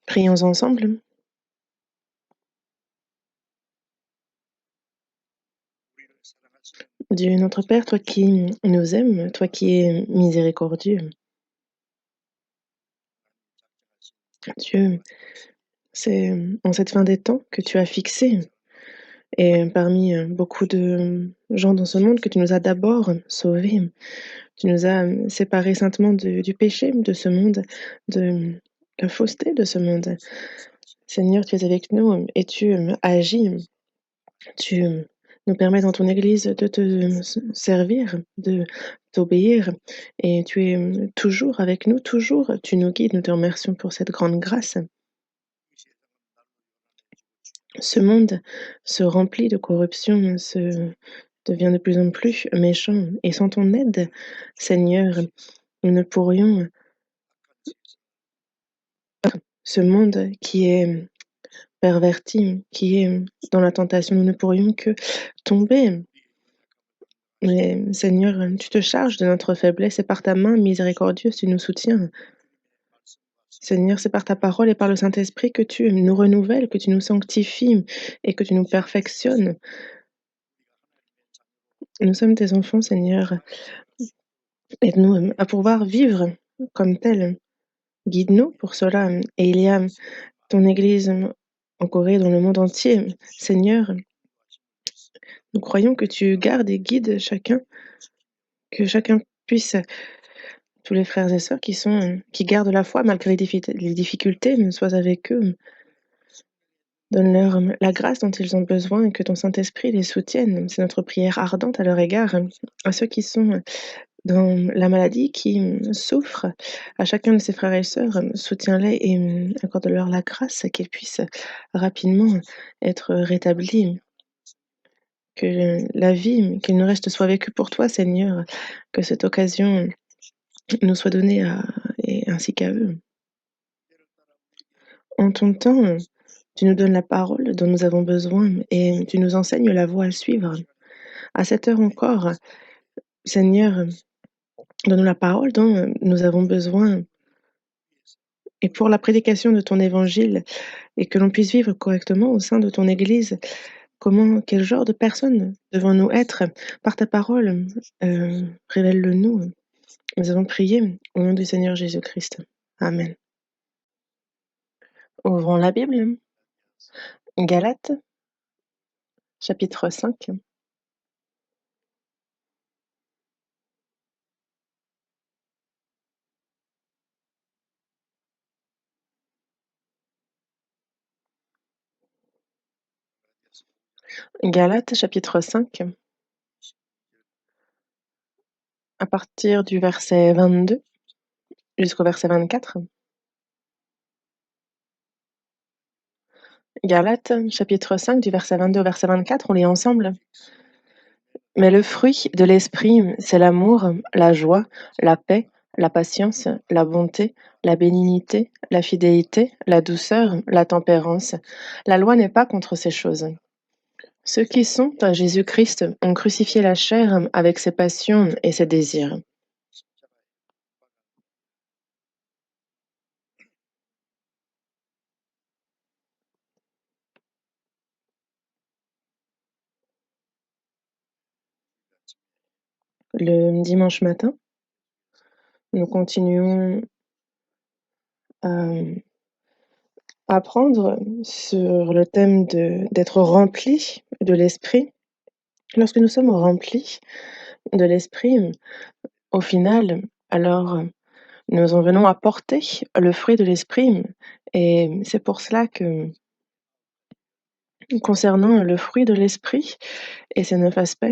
Prions ensemble. Dieu notre Père, toi qui nous aimes, toi qui es miséricordieux. Dieu, c'est en cette fin des temps que tu as fixé et parmi, beaucoup de gens dans ce monde que tu nous as d'abord sauvés. Tu nous as, séparés saintement du péché de ce monde, de la fausseté de ce monde. Seigneur, tu es avec nous et tu, agis. Tu, nous permets dans ton église de te servir, de t'obéir et tu es, toujours avec nous, toujours tu nous guides. Nous te remercions pour cette grande grâce. Ce monde se remplit de corruption, se devient de plus en plus méchant et sans ton aide, Seigneur, nous ne pourrions ce monde qui est perverti, qui est dans la tentation, nous ne pourrions que tomber. Mais Seigneur, tu te charges de notre faiblesse et par ta main miséricordieuse, tu nous soutiens. Seigneur, c'est par ta parole et par le Saint-Esprit que tu nous renouvelles, que tu nous sanctifies et que tu nous perfectionnes. Nous sommes tes enfants, Seigneur. Aide-nous à pouvoir vivre comme tels. Guide-nous pour cela. Et il y a ton Église en Corée, dans le monde entier. Seigneur, nous croyons que tu gardes et guides chacun, que chacun puisse, tous les frères et sœurs qui gardent la foi malgré les difficultés, sois avec eux. Donne-leur la grâce dont ils ont besoin et que ton Saint-Esprit les soutienne. C'est notre prière ardente à leur égard. À ceux qui sont dans la maladie, qui souffrent, à chacun de ses frères et sœurs, soutiens-les et accorde-leur la grâce qu'ils puissent rapidement être rétablis. Que la vie qu'il nous reste soit vécue pour toi, Seigneur, que cette occasion nous soit donnée et ainsi qu'à eux. En ton temps, tu nous donnes la parole dont nous avons besoin et tu nous enseignes la voie à suivre. À cette heure encore, Seigneur, donne-nous la parole dont nous avons besoin et pour la prédication de ton évangile et que l'on puisse vivre correctement au sein de ton Église. Quel genre de personnes devons-nous être? Par ta parole, révèle-le-nous. Nous avons prié au nom du Seigneur Jésus-Christ. Amen. Ouvrons la Bible. Galates, chapitre 5. Galates, chapitre 5, à partir du verset 22 jusqu'au verset 24. Galates, chapitre 5, du verset 22 au verset 24, on lit ensemble. Mais le fruit de l'esprit, c'est l'amour, la joie, la paix, la patience, la bonté, la bénignité, la fidélité, la douceur, la tempérance. La loi n'est pas contre ces choses. Ceux qui sont à Jésus-Christ ont crucifié la chair avec ses passions et ses désirs. Le dimanche matin, nous continuons à apprendre sur le thème d'être rempli de l'esprit. Lorsque nous sommes remplis de l'esprit, au final, alors nous en venons à porter le fruit de l'esprit et c'est pour cela que concernant le fruit de l'esprit et ses 9 aspects,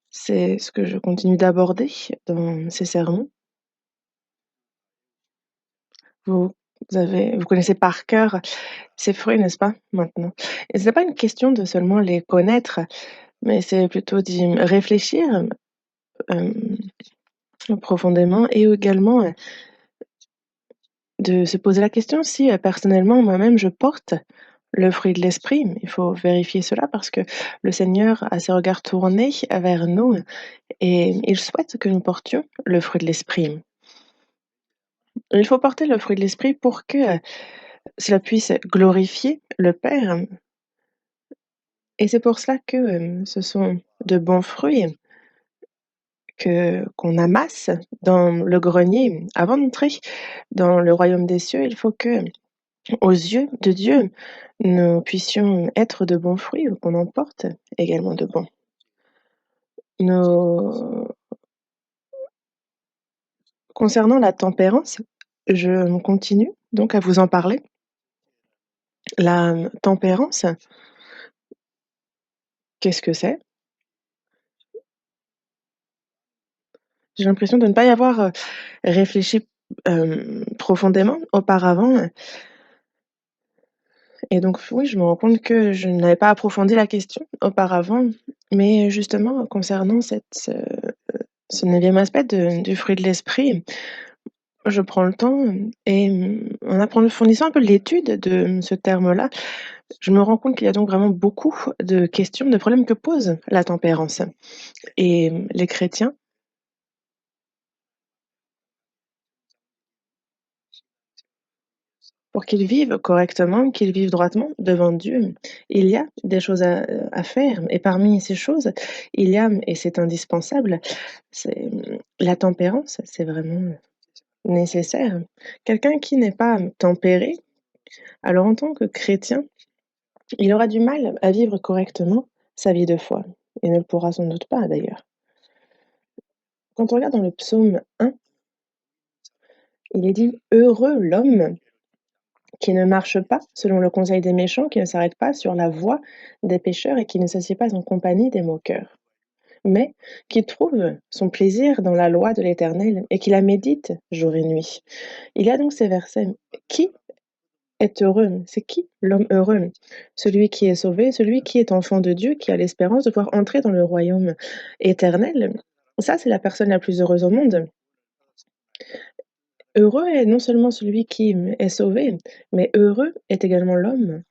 c'est ce que je continue d'aborder dans ces sermons. Vous vous connaissez par cœur ces fruits, n'est-ce pas, maintenant? Et c'est pas une question de seulement les connaître, mais c'est plutôt d'y réfléchir, hem, profondément et également, de se poser la question si, personnellement, moi-même, je porte le fruit de l'esprit. Il faut vérifier cela parce que le Seigneur a ses regards tournés vers nous et il souhaite que nous portions le fruit de l'esprit. Il faut porter le fruit de l'esprit pour que, cela puisse glorifier le Père et c'est pour cela que, ce sont de bons fruits que qu'on amasse dans le grenier. Avant d'entrer dans le royaume des cieux, il faut que, aux yeux de Dieu, nous puissions être de bons fruits ou qu'on en porte également de bons. Nos Concernant la tempérance, je continue donc à vous en parler. La tempérance, qu'est-ce que c'est? J'ai l'impression de ne pas y avoir, réfléchi, profondément auparavant et donc oui, je me rends compte que je n'avais pas approfondi la question auparavant, mais justement concernant ce 9e aspect du fruit de l'esprit, je prends le temps et en approfondissant un peu l'étude de ce terme-là, je me rends compte qu'il y a donc vraiment beaucoup de questions, de problèmes que pose la tempérance et les chrétiens, pour qu'ils vivent correctement, qu'ils vivent droitement devant Dieu, il y a des choses à faire et parmi ces choses, il y a et c'est indispensable, c'est la tempérance, c'est vraiment nécessaire. Quelqu'un qui n'est pas tempéré, alors en tant que chrétien, il aura du mal à vivre correctement sa vie de foi et ne le pourra sans doute pas d'ailleurs. Quand on regarde dans le psaume 1, il est dit: «Heureux l'homme qui ne marche pas selon le conseil des méchants, qui ne s'arrête pas sur la voie des pécheurs et qui ne s'assied pas en compagnie des moqueurs, mais qui trouve son plaisir dans la loi de l'Éternel et qui la médite jour et nuit.» Il y a donc ces versets. Qui est heureux? C'est qui l'homme heureux? Celui qui est sauvé, celui qui est enfant de Dieu, qui a l'espérance de pouvoir entrer dans le royaume éternel. Ça, c'est la personne la plus heureuse au monde. Heureux est non seulement celui qui est sauvé, mais heureux est également l'homme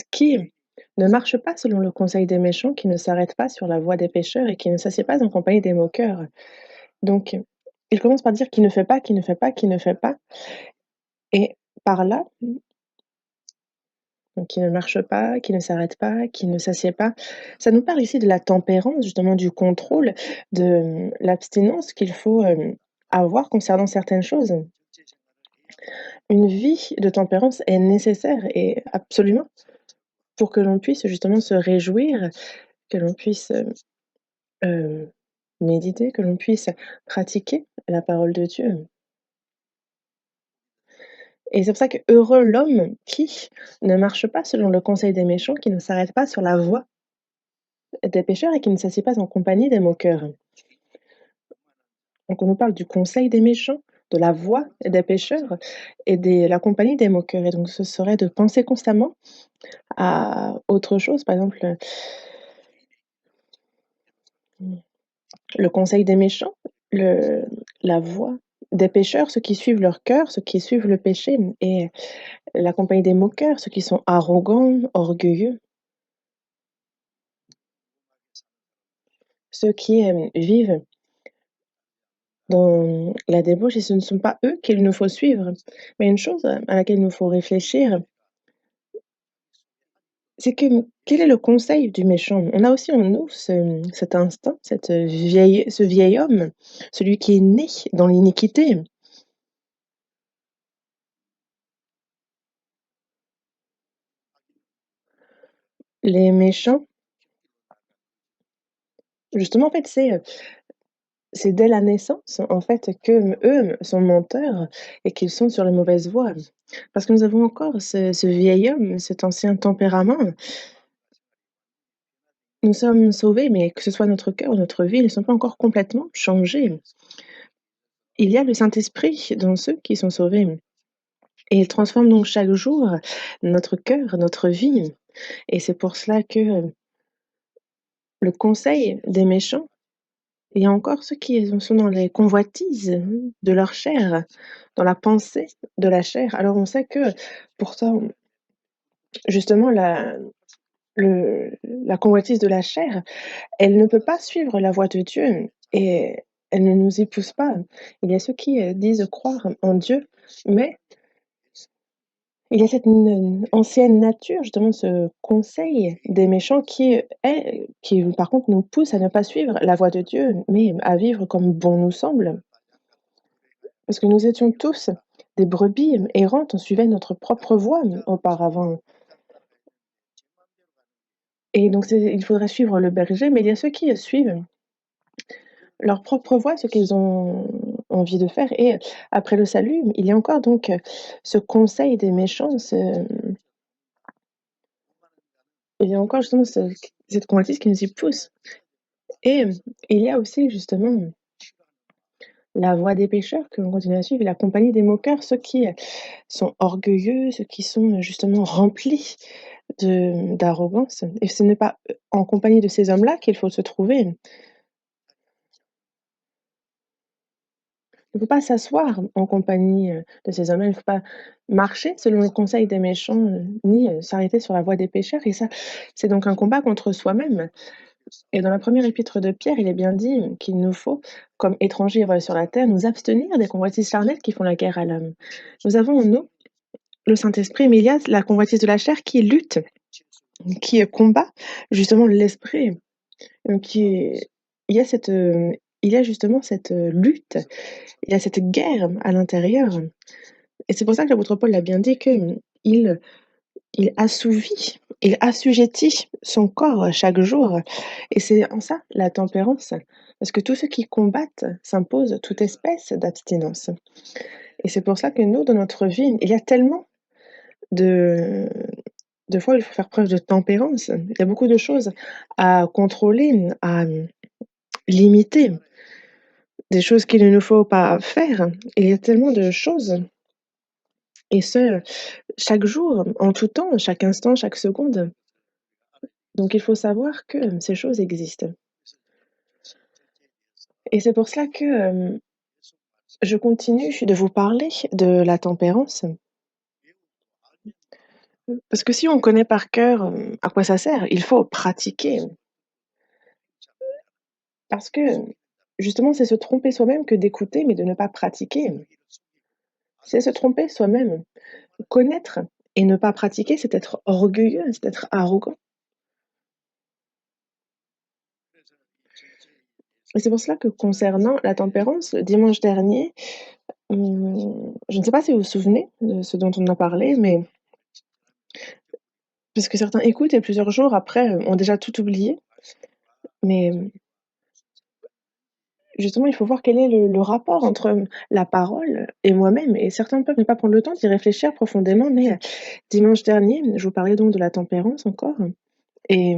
qui ne marche pas selon le conseil des méchants, qui ne s'arrête pas sur la voie des pécheurs et qui ne s'assied pas en compagnie des moqueurs. Donc, il commence par dire qui ne fait pas, qui ne fait pas, qui ne fait pas. Et par là, donc qui ne marche pas, qui ne s'arrête pas, qui ne s'assied pas. Ça nous parle ici de la tempérance, justement du contrôle, de l'abstinence qu'il faut avoir concernant certaines choses. Une vie de tempérance est nécessaire et absolument pour que l'on puisse justement se réjouir, que l'on puisse euh, méditer, que l'on puisse pratiquer la parole de Dieu. Et c'est pour ça que heureux l'homme qui ne marche pas selon le conseil des méchants, qui ne s'arrête pas sur la voie des pécheurs et qui ne s'assied pas en compagnie des moqueurs. Donc on nous parle du conseil des méchants, de la voie des pécheurs et de la compagnie des moqueurs. Et donc ce serait de penser constamment à autre chose, par exemple, le conseil des méchants, le la voie des pécheurs, ceux qui suivent leur cœur, ceux qui suivent le péché et la compagnie des moqueurs, ceux qui sont arrogants, orgueilleux, ceux qui, vivent dans la débauche et ce ne sont pas eux qu'il nous faut suivre. Mais une chose à laquelle il nous faut réfléchir, c'est que quel est le conseil du méchant? On a aussi en nous cet instinct, ce vieil homme, celui qui est né dans l'iniquité. Les méchants, justement, en fait, c'est dès la naissance, en fait, qu'eux sont menteurs et qu'ils sont sur la mauvaise voie. Parce que nous avons encore ce vieil homme, cet ancien tempérament. Nous sommes sauvés, mais que ce soit notre cœur ou notre vie, ils ne sont pas encore complètement changés. Il y a le Saint-Esprit dans ceux qui sont sauvés et il transforme donc chaque jour notre cœur, notre vie et c'est pour cela que le conseil des méchants, il y a encore ceux qui sont dans les convoitises de leur chair, dans la pensée de la chair. Alors on sait que pourtant, justement, la convoitise de la chair, elle ne peut pas suivre la voie de Dieu et elle ne nous épouse pas. Il y a ceux qui disent croire en Dieu, mais Il y a cette ancienne nature, justement, ce conseil des méchants qui par contre nous pousse à ne pas suivre la voie de Dieu, mais à vivre comme bon nous semble. Parce que nous étions tous des brebis errantes, on suivait notre propre voie auparavant. Et donc il faudrait suivre le berger, mais il y a ceux qui suivent leur propre voie, ce qu'ils ont envie de faire. Et après le salut, il y a encore donc ce conseil des méchants, il y a encore justement cette convoitise qui nous y pousse. Et il y a aussi justement la voie des pécheurs que l'on continue à suivre et la compagnie des moqueurs, ceux qui sont orgueilleux, ceux qui sont justement remplis d'arrogance. Et ce n'est pas en compagnie de ces hommes-là qu'il faut se trouver. Il ne faut pas s'asseoir en compagnie de ces hommes-là, il ne faut pas marcher selon le conseil des méchants, ni s'arrêter sur la voie des pécheurs. Et ça, c'est donc un combat contre soi-même. Et dans la première épître de Pierre, il est bien dit qu'il nous faut, comme étrangers sur la terre, nous abstenir des convoitises charnelles qui font la guerre à l'homme. Nous avons en nous le Saint-Esprit, mais il y a la convoitise de la chair qui lutte, qui combat justement l'esprit, qui est il y a justement cette lutte, il y a cette guerre à l'intérieur. Et c'est pour ça que l'apôtre Paul l'a bien dit qu'il il assouvit, il assujettit son corps chaque jour. Et c'est en ça la tempérance, parce que tous ceux qui combattent s'imposent toute espèce d'abstinence. Et c'est pour ça que nous, dans notre vie, il y a tellement de, de fois où il faut faire preuve de tempérance. Il y a beaucoup de choses à contrôler, à limiter, des choses qu'il ne nous faut pas faire. Et il y a tellement de choses, et ce, chaque jour, en tout temps, chaque instant, chaque seconde. Donc il faut savoir que ces choses existent. Et c'est pour cela que, je continue de vous parler de la tempérance. Parce que si on connaît par cœur, à quoi ça sert, il faut pratiquer. Parce que, justement, c'est se tromper soi-même que d'écouter, mais de ne pas pratiquer. C'est se tromper soi-même. Connaître et ne pas pratiquer, c'est être orgueilleux, c'est être arrogant. Et c'est pour cela que concernant la tempérance, dimanche dernier, je ne sais pas si vous vous souvenez de ce dont on a parlé, mais parce que certains écoutent et plusieurs jours après, ont déjà tout oublié. Mais, justement, il faut voir quel est le rapport entre, la parole et moi-même, et certains peuvent ne pas prendre le temps d'y réfléchir profondément, mais, dimanche dernier, je vous parlais donc de la tempérance encore et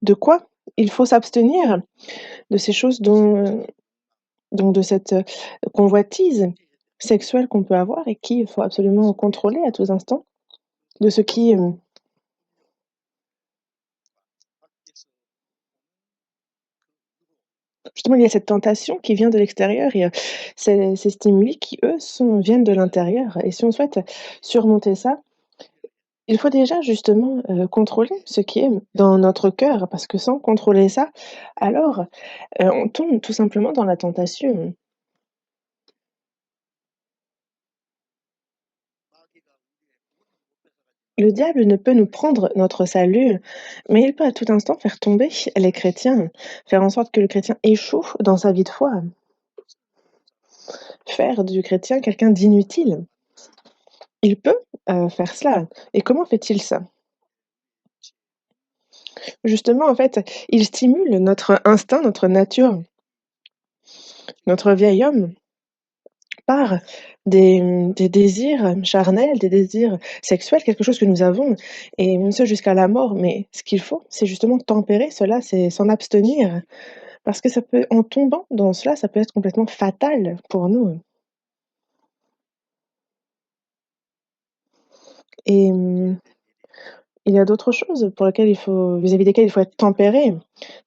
de quoi il faut s'abstenir, de ces choses donc de cette, convoitise sexuelle qu'on peut avoir et qu'il faut absolument contrôler à tous instants, de ce qui, justement, il y a cette tentation qui vient de l'extérieur et ces stimuli qui, eux, viennent de l'intérieur, et si on souhaite surmonter ça, il faut déjà justement, contrôler ce qui est dans notre cœur, parce que sans contrôler ça, alors, on tombe tout simplement dans la tentation. Le diable ne peut nous prendre notre salut, mais il peut à tout instant faire tomber les chrétiens, faire en sorte que le chrétien échoue dans sa vie de foi, faire du chrétien quelqu'un d'inutile. Il peut, faire cela, et comment fait-il ça? Justement, en fait, il stimule notre instinct, notre nature, notre vieil homme par des désirs charnels, des désirs sexuels, quelque chose que nous avons, et ce jusqu'à la mort. Mais ce qu'il faut, c'est justement tempérer cela, c'est s'en abstenir, parce que ça peut, en tombant dans cela, ça peut être complètement fatal pour nous. Et il y a d'autres choses pour lesquelles il faut vis-à-vis desquelles il faut être tempéré.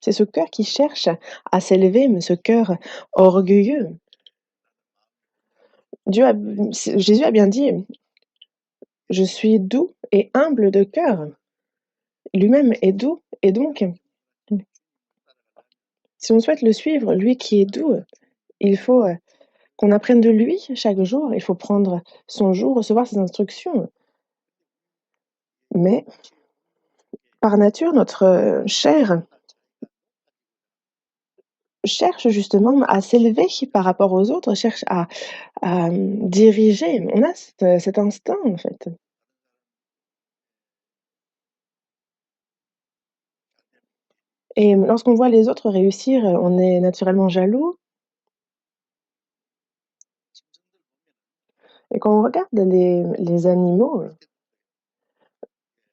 C'est ce cœur qui cherche à s'élever, mais ce cœur orgueilleux. Dieu a Jésus a bien dit: «Je suis doux et humble de cœur». Lui-même est doux, et donc, si on souhaite le suivre, lui qui est doux, il faut, qu'on apprenne de lui chaque jour. Il faut prendre son jour, recevoir ses instructions. Mais par nature, notre chair cherche justement à s'élever par rapport aux autres, cherche à diriger. On a cet instinct, en fait. Et lorsqu'on voit les autres réussir, on est naturellement jaloux. Et quand on regarde les animaux,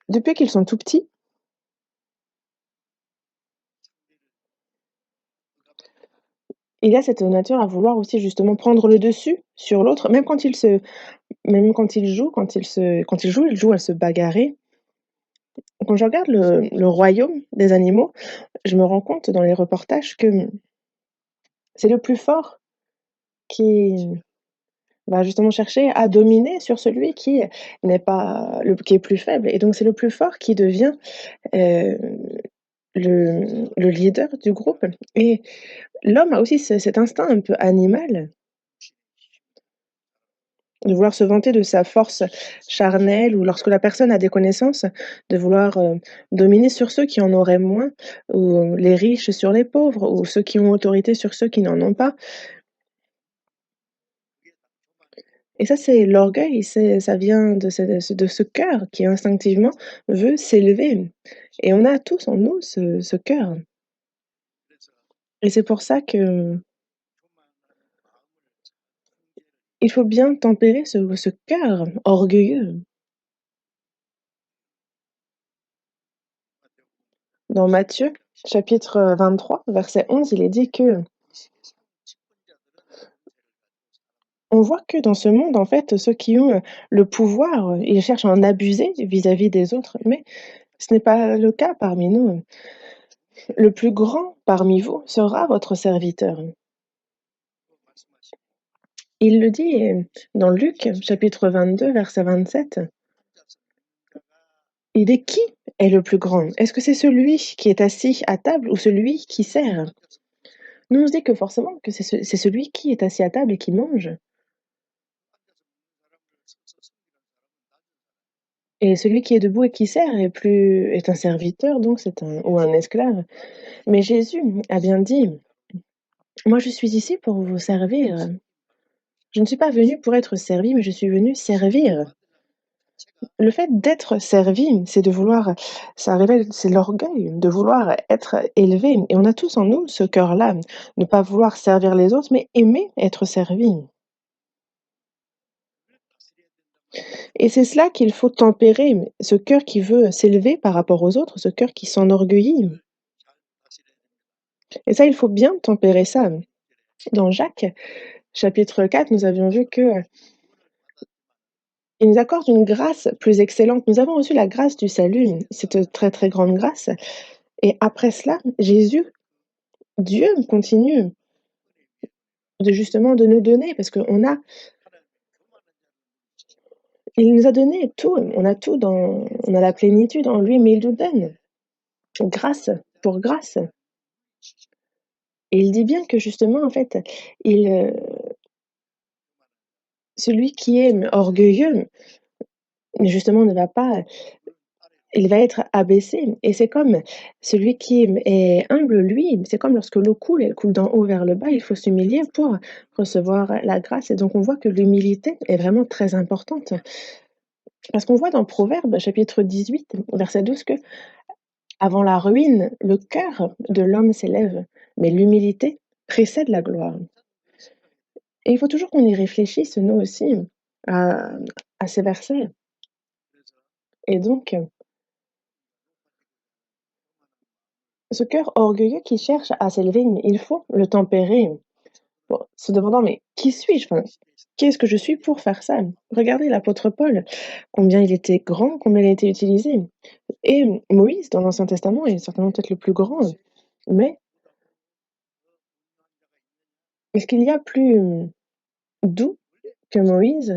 depuis qu'ils sont tout petits, il y a cette nature à vouloir aussi justement prendre le dessus sur l'autre, même quand ils jouent à se bagarrer. Quand je regarde le royaume des animaux, je me rends compte dans les reportages que, c'est le plus fort qui va justement chercher à dominer sur celui qui n'est pas qui est plus faible et donc c'est le plus fort qui devient, heu, le leader du groupe et l'homme a aussi cet instinct un peu animal de vouloir se vanter de sa force charnelle ou lorsque la personne a des connaissances, de vouloir, dominer sur ceux qui en auraient moins ou les riches sur les pauvres ou ceux qui ont autorité sur ceux qui n'en ont pas et ça, c'est l'orgueil, ça vient de ce cœur qui instinctivement veut s'élever et on a tous en nous ce cœur et c'est pour ça que il faut bien tempérer ce cœur orgueilleux. Dans Matthieu, chapitre, 23, verset 11, il est dit que on voit que dans ce monde, en fait, ceux qui ont, le pouvoir, ils cherchent à en abuser vis-à-vis des autres, mais ce n'est pas le cas parmi nous. Le plus grand parmi vous sera votre serviteur. Il le dit, dans Luc, chapitre 22, verset 27. Il dit: «Qui est le plus grand? Est-ce que c'est celui qui est assis à table ou celui qui sert?» Nous, on se dit que forcément que c'est celui qui est assis à table et qui mange et celui qui est debout et qui sert est un serviteur, donc c'est un ou un esclave. Mais Jésus a bien dit: «Moi, je suis ici pour vous servir. Je ne suis pas venu pour être servi, mais je suis venu servir». Le fait d'être servi, c'est de vouloir ça révèle c'est l'orgueil, de vouloir être élevé et on a tous en nous ce cœur-là, ne pas vouloir servir les autres, mais aimer être servi et c'est cela qu'il faut tempérer, ce cœur qui veut s'élever par rapport aux autres, ce cœur qui s'enorgueillit et ça, il faut bien tempérer ça. Dans Jacques, chapitre 4, nous avions vu qu'il nous accorde une grâce plus excellente. Nous avons reçu la grâce du salut, cette très, très grande grâce et après cela, Dieu continue de nous donner parce qu'on a il nous a donné tout, on a la plénitude en lui, mais il nous donne grâce pour grâce et il dit bien que justement, en fait, il, celui qui est orgueilleux, justement, ne va pas il va être abaissé et c'est comme celui qui est humble, lui, c'est comme lorsque l'eau coule, elle coule d'en haut vers le bas, il faut s'humilier pour recevoir la grâce et donc on voit que l'humilité est vraiment très importante. Parce qu'on voit dans Proverbes, chapitre 18, verset 12 que avant la ruine, le cœur de l'homme s'élève, mais l'humilité précède la gloire. Et il faut toujours qu'on y réfléchisse, nous aussi, à, à ces versets. Et donc, ce cœur orgueilleux qui cherche à s'élever, il faut le tempérer. Bon, se demandant, mais qui suis-je? Enfin, qu'est-ce que je suis pour faire ça? Regardez l'apôtre Paul, combien il était grand, combien il a été utilisé. Et Moïse, dans l'Ancien Testament, est certainement peut-être le plus grand. Mais est-ce qu'il y a plus doux que Moïse?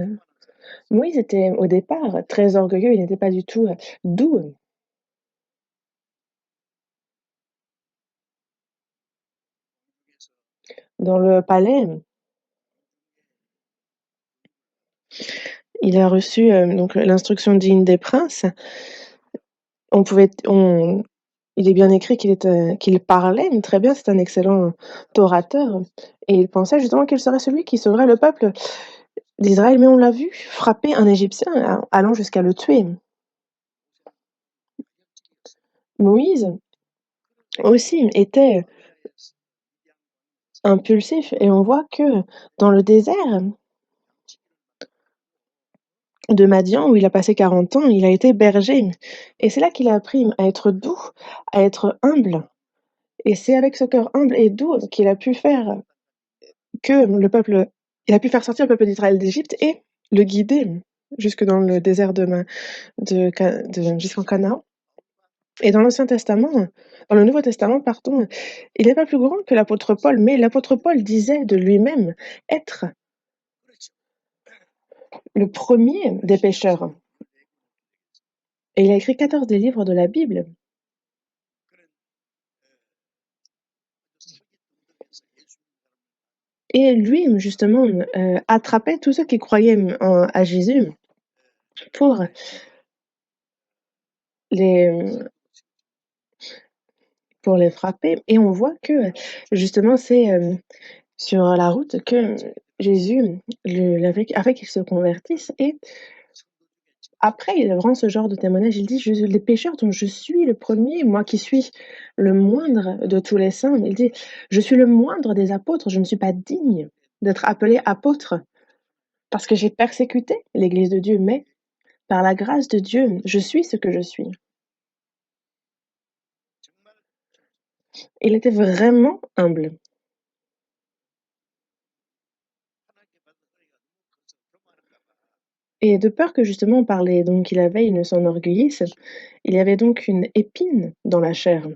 Moïse était au départ très orgueilleux, il n'était pas du tout doux. Dans le palais, Il a reçu, donc l'instruction digne des princes. On pouvait on Il est bien écrit qu'il parlait très bien, c'est un excellent orateur et il pensait justement qu'il serait celui qui sauverait le peuple d'Israël, mais on l'a vu frapper un Égyptien allant jusqu'à le tuer. Moïse aussi était impulsif et on voit que dans le désert de Madian où il a passé 40 ans, il a été berger et c'est là qu'il a appris à être doux, à être humble et c'est avec ce cœur humble et doux qu'il a pu faire que le peuple il a pu faire sortir le peuple d'Israël d'Égypte et le guider jusque dans le désert de jusqu'en Canaan. Et dans le Nouveau Testament, pardon, il n'est pas plus grand que l'apôtre Paul, mais l'apôtre Paul disait de lui-même être le premier des pécheurs. Et il a écrit 14 des livres de la Bible. Et lui, justement, attrapait tous ceux qui croyaient à Jésus pour les, pour les frapper. Et on voit que, justement, c'est sur la route que Jésus l'avait avait qu'il se convertisse et après il rend ce genre de témoignage, il dit: «Je les pécheurs dont je suis le premier, moi qui suis le moindre de tous les saints», il dit: «Je suis le moindre des apôtres, je ne suis pas digne d'être appelé apôtre parce que j'ai persécuté l'Église de Dieu, mais par la grâce de Dieu, je suis ce que je suis». Il était vraiment humble et de peur que justement par les dons qu'il avait, il ne s'enorgueillisse, il y avait donc une épine dans la chair.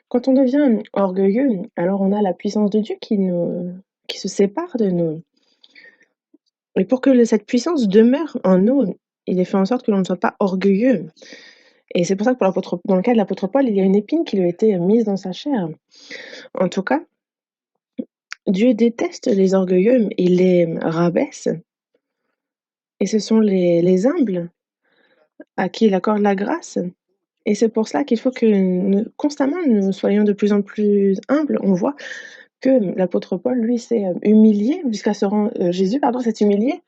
Quand on devient orgueilleux, alors on a la puissance de Dieu qui se sépare de nous. Et pour que cette puissance demeure en nous, il est fait en sorte que l'on ne soit pas orgueilleux. Et c'est pour ça que dans le cas de l'apôtre Paul, il y a une épine qui lui a été mise dans sa chair. En tout cas, Dieu déteste les orgueilleux, il les rabaisse. Et ce sont les humbles à qui il accorde la grâce. Et c'est pour cela qu'il faut que constamment nous soyons de plus en plus humbles. On voit que l'apôtre Paul, lui, s'est humilié jusqu'à se rendre, Jésus, pardon, s'est humilié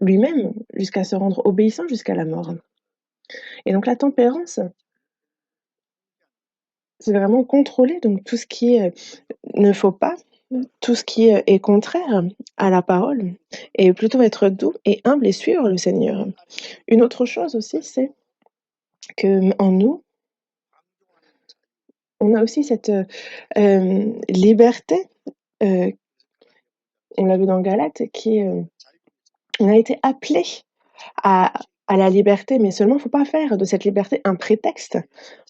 lui-même jusqu'à se rendre obéissant jusqu'à la mort. Et donc la tempérance, c'est vraiment contrôler donc tout ce qui ne faut pas, tout ce qui est contraire à la parole et plutôt être doux et humble et suivre le Seigneur. Une autre chose aussi, c'est que en nous, on a aussi cette, liberté, heu, on l'a vu dans Galates, on a été appelés à à la liberté, mais seulement il ne faut pas faire de cette liberté un prétexte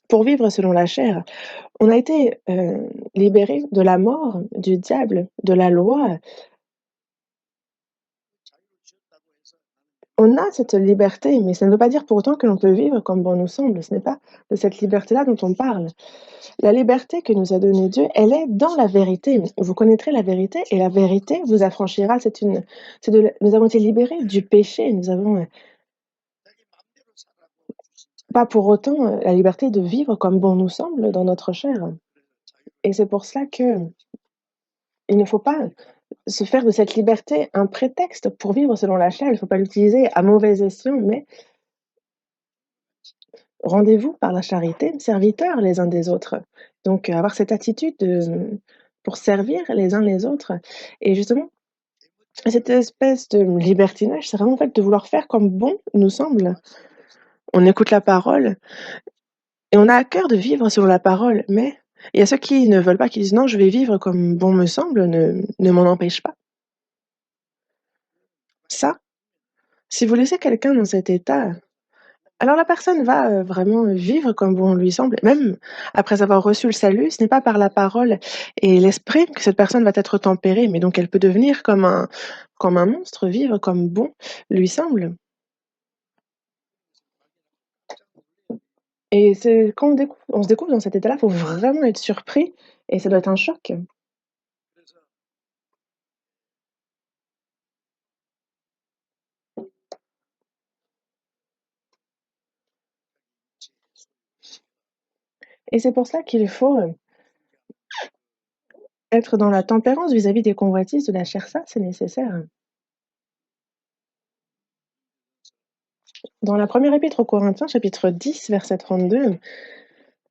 pour vivre selon la chair. On a été, libérés de la mort, du diable, de la loi. On a cette liberté, mais ça ne veut pas dire pour autant que l'on peut vivre comme bon nous semble. Ce n'est pas de cette liberté-là dont on parle. La liberté que nous a donnée Dieu, elle est dans la vérité. Vous connaîtrez la vérité et la vérité vous affranchira. Nous avons été libérés du péché. Nous avons, pas pour autant, la liberté de vivre comme bon nous semble dans notre chair et c'est pour cela qu'il ne faut pas se faire de cette liberté un prétexte pour vivre selon la chair. Il ne faut pas l'utiliser à mauvais escient, mais rendez-vous par la charité, serviteurs les uns des autres. Donc, avoir cette attitude pour servir les uns les autres et justement, cette espèce de libertinage, c'est vraiment en fait de vouloir faire comme bon nous semble. On écoute la parole et on a à cœur de vivre selon la parole, mais il y a ceux qui ne veulent pas, qui disent: «Non, je vais vivre comme bon me semble, ne m'en empêche pas». Ça, si vous laissez quelqu'un dans cet état, alors la personne va, vraiment vivre comme bon lui semble, même après avoir reçu le salut, ce n'est pas par la parole et l'esprit que cette personne va être tempérée, mais donc elle peut devenir comme un monstre, vivre comme bon lui semble et c'est quand on se découvre dans cet état-là, il faut vraiment être surpris et ça doit être un choc. Et c'est pour ça qu'il faut, être dans la tempérance vis-à-vis des convoitises de la chair, ça, c'est nécessaire. Dans la première épître aux Corinthiens, chapitre 10, verset 32,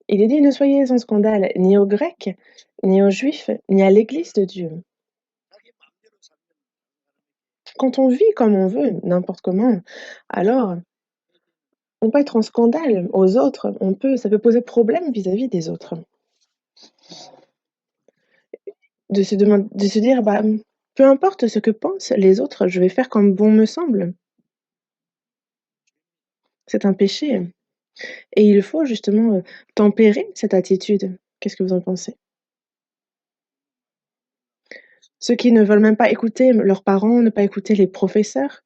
il est dit: «Ne soyez sans scandale ni aux Grecs, ni aux Juifs, ni à l'Église de Dieu». Quand on vit comme on veut, n'importe comment, alors on peut être en scandale aux autres, ça peut poser problème vis-à-vis des autres. De se dire: «Bah, peu importe ce que pensent les autres, je vais faire comme bon me semble». C'est un péché et il faut justement, tempérer cette attitude. Qu'est-ce que vous en pensez? Ceux qui ne veulent même pas écouter leurs parents, ne pas écouter les professeurs.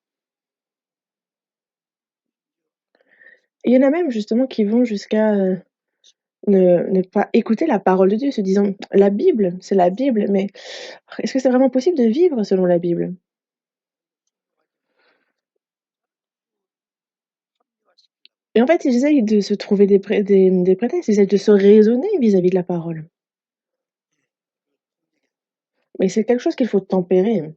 Il y en a même justement qui vont jusqu'à, ne pas écouter la parole de Dieu, se disant: «La Bible, c'est la Bible», mais est-ce que c'est vraiment possible de vivre selon la Bible? Et en fait, ils essayent de se trouver des prétextes, ils essayent de se raisonner vis-à-vis de la parole. Mais c'est quelque chose qu'il faut tempérer.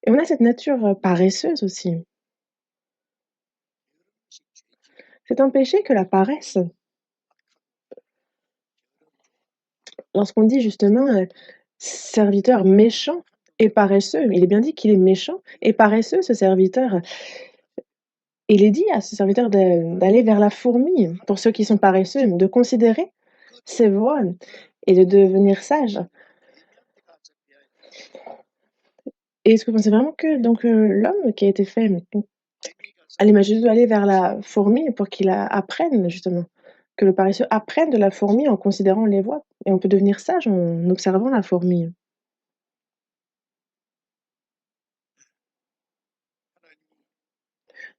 Et on a cette nature, paresseuse aussi. C'est un péché que la paresse. Lorsqu'on dit justement, serviteur méchant et paresseux, il est bien dit qu'il est méchant et paresseux ce serviteur. Il est dit à ce serviteur d'aller vers la fourmi, pour ceux qui sont paresseux, de considérer ses voies et de devenir sage. Et est-ce que vous pensez vraiment que donc l'homme qui a été fait à l'image de Dieu, aller vers la fourmi pour qu'il apprenne justement, que le paresseux apprenne de la fourmi en considérant les voies et on peut devenir sage en observant la fourmi.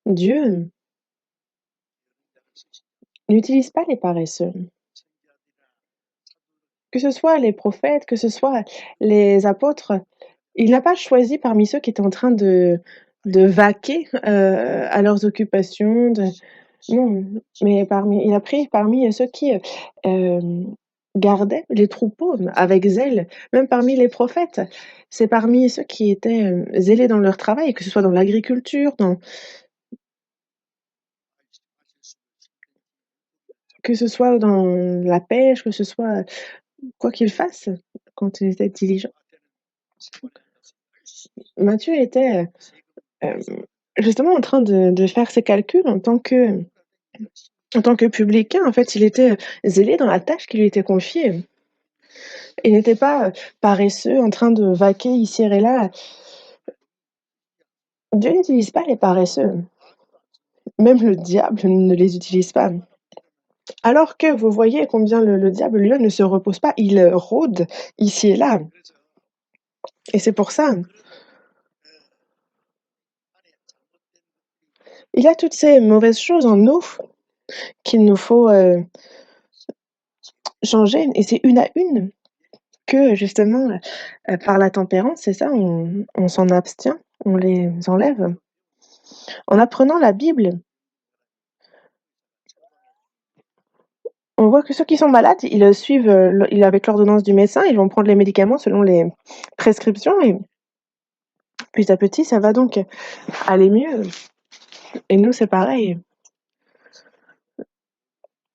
Dieu n'utilise pas les paresseux. Que ce soit les prophètes, que ce soit les apôtres, il n'a pas choisi parmi ceux qui étaient en train de vaquer, à leurs occupations, de non, mais il a pris parmi ceux qui, gardaient les troupeaux avec zèle, même parmi les prophètes. C'est parmi ceux qui étaient, zélés dans leur travail, que ce soit dans l'agriculture, que ce soit dans la pêche, que ce soit quoi qu'ils fassent, quand ils étaient diligents. Matthieu était, hem, justement en train de faire ses calculs en tant que publicain. En fait, il était, zélé dans la tâche qui lui était confiée. Il n'était pas, paresseux en train de vaquer ici et là. Dieu n'utilise pas les paresseux, même le diable ne les utilise pas. Alors que vous voyez combien le diable lui-même ne se repose pas, il, rôde ici et là et c'est pour ça. Il y a toutes ces mauvaises choses en nous qu'il nous faut, changer et c'est une à une que justement, par la tempérance, c'est ça, on s'en abstient, on les enlève. En apprenant la Bible, on voit que ceux qui sont malades, ils, suivent, avec l'ordonnance du médecin, ils vont prendre les médicaments selon les prescriptions et petit à petit, ça va donc aller mieux et nous, c'est pareil.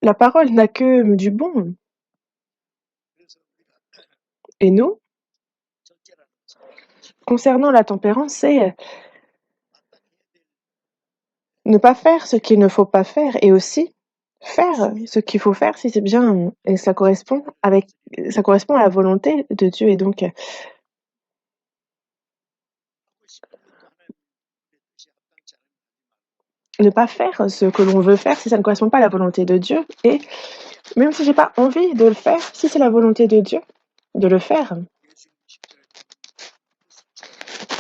La parole n'a que du bon et nous, concernant la tempérance, c'est ne pas faire ce qu'il ne faut pas faire et aussi faire ce qu'il faut faire si c'est bien et ça correspond à la volonté de Dieu et donc ne pas faire ce que l'on veut faire si ça ne correspond pas à la volonté de Dieu et même si j'ai pas envie de le faire, si c'est la volonté de Dieu, de le faire.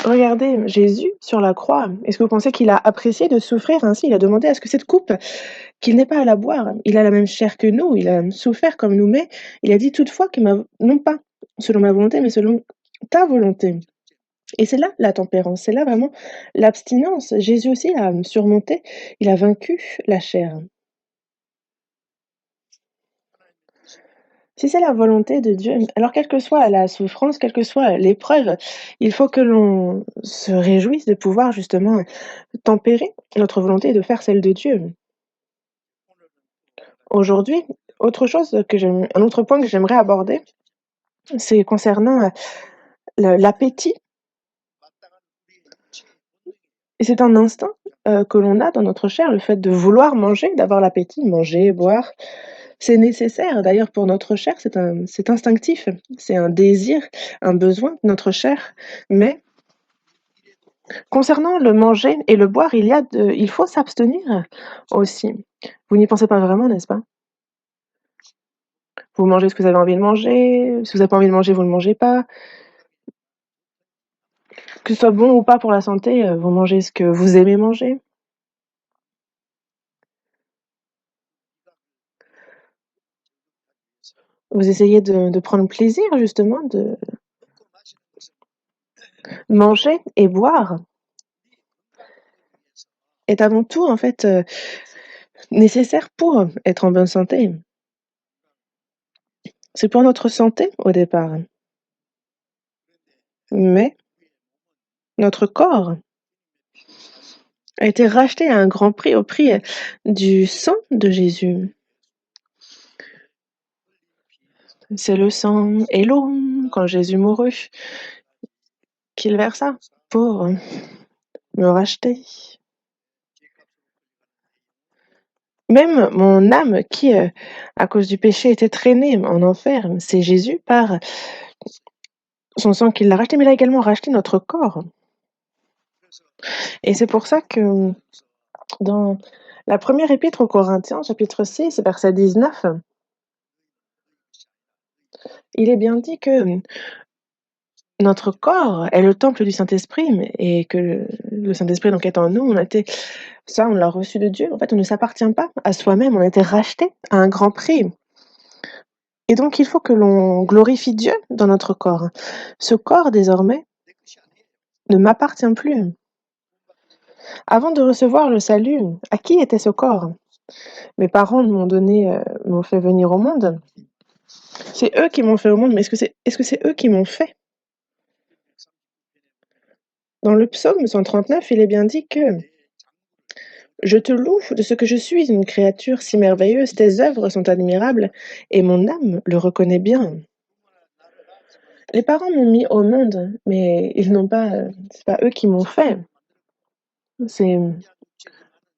Regardez Jésus sur la croix. Est-ce que vous pensez qu'il a apprécié de souffrir ainsi? Il a demandé à ce que cette coupe, qu'il n'ait pas à la boire. Il a la même chair que nous, il a souffert comme nous, mais il a dit toutefois que non pas selon ma volonté, mais selon ta volonté. Et c'est là la tempérance, c'est là vraiment l'abstinence. Jésus aussi a surmonté, il a vaincu la chair. Si c'est la volonté de Dieu, alors quelle que soit la souffrance, quelle que soit l'épreuve, il faut que l'on se réjouisse de pouvoir justement tempérer notre volonté et de faire celle de Dieu. Aujourd'hui, un autre point que j'aimerais aborder, c'est concernant, l'appétit et c'est un instinct, que l'on a dans notre chair, le fait de vouloir manger, d'avoir l'appétit, manger, boire. C'est nécessaire d'ailleurs pour notre chair, c'est instinctif, c'est un désir, un besoin de notre chair. Mais concernant le manger et le boire, il faut s'abstenir aussi. Vous n'y pensez pas vraiment, n'est-ce pas? Vous mangez ce que vous avez envie de manger, si vous avez pas envie de manger, vous ne mangez pas. Que ce soit bon ou pas pour la santé, vous mangez ce que vous aimez manger. Vous essayez de prendre plaisir justement, de manger et boire est avant tout en fait, nécessaire pour être en bonne santé. C'est pour notre santé au départ, mais notre corps a été racheté à un grand prix, au prix, du sang de Jésus. C'est le sang et l'eau, quand Jésus mourut, qu'il versa pour me racheter. Même mon âme qui, à cause du péché, était traînée en enfer, c'est Jésus par son sang qui l'a racheté, mais il a également racheté notre corps. Et c'est pour ça que dans la première épître aux Corinthiens, chapitre 6, verset 19, il est bien dit que notre corps est le temple du Saint-Esprit, et que le Saint-Esprit donc est en nous. On l'a reçu de Dieu. En fait, on ne s'appartient pas à soi-même, on a été racheté à un grand prix. Et donc il faut que l'on glorifie Dieu dans notre corps. Ce corps désormais ne m'appartient plus. Avant de recevoir le salut, à qui était ce corps? Mes parents m'ont fait venir au monde. C'est eux qui m'ont fait au monde, mais est-ce que c'est eux qui m'ont fait? Dans le psaume 139, il est bien dit que je te loue de ce que je suis une créature si merveilleuse, tes œuvres sont admirables et mon âme le reconnaît bien. Les parents m'ont mis au monde, mais ils n'ont pas, c'est pas eux qui m'ont fait. C'est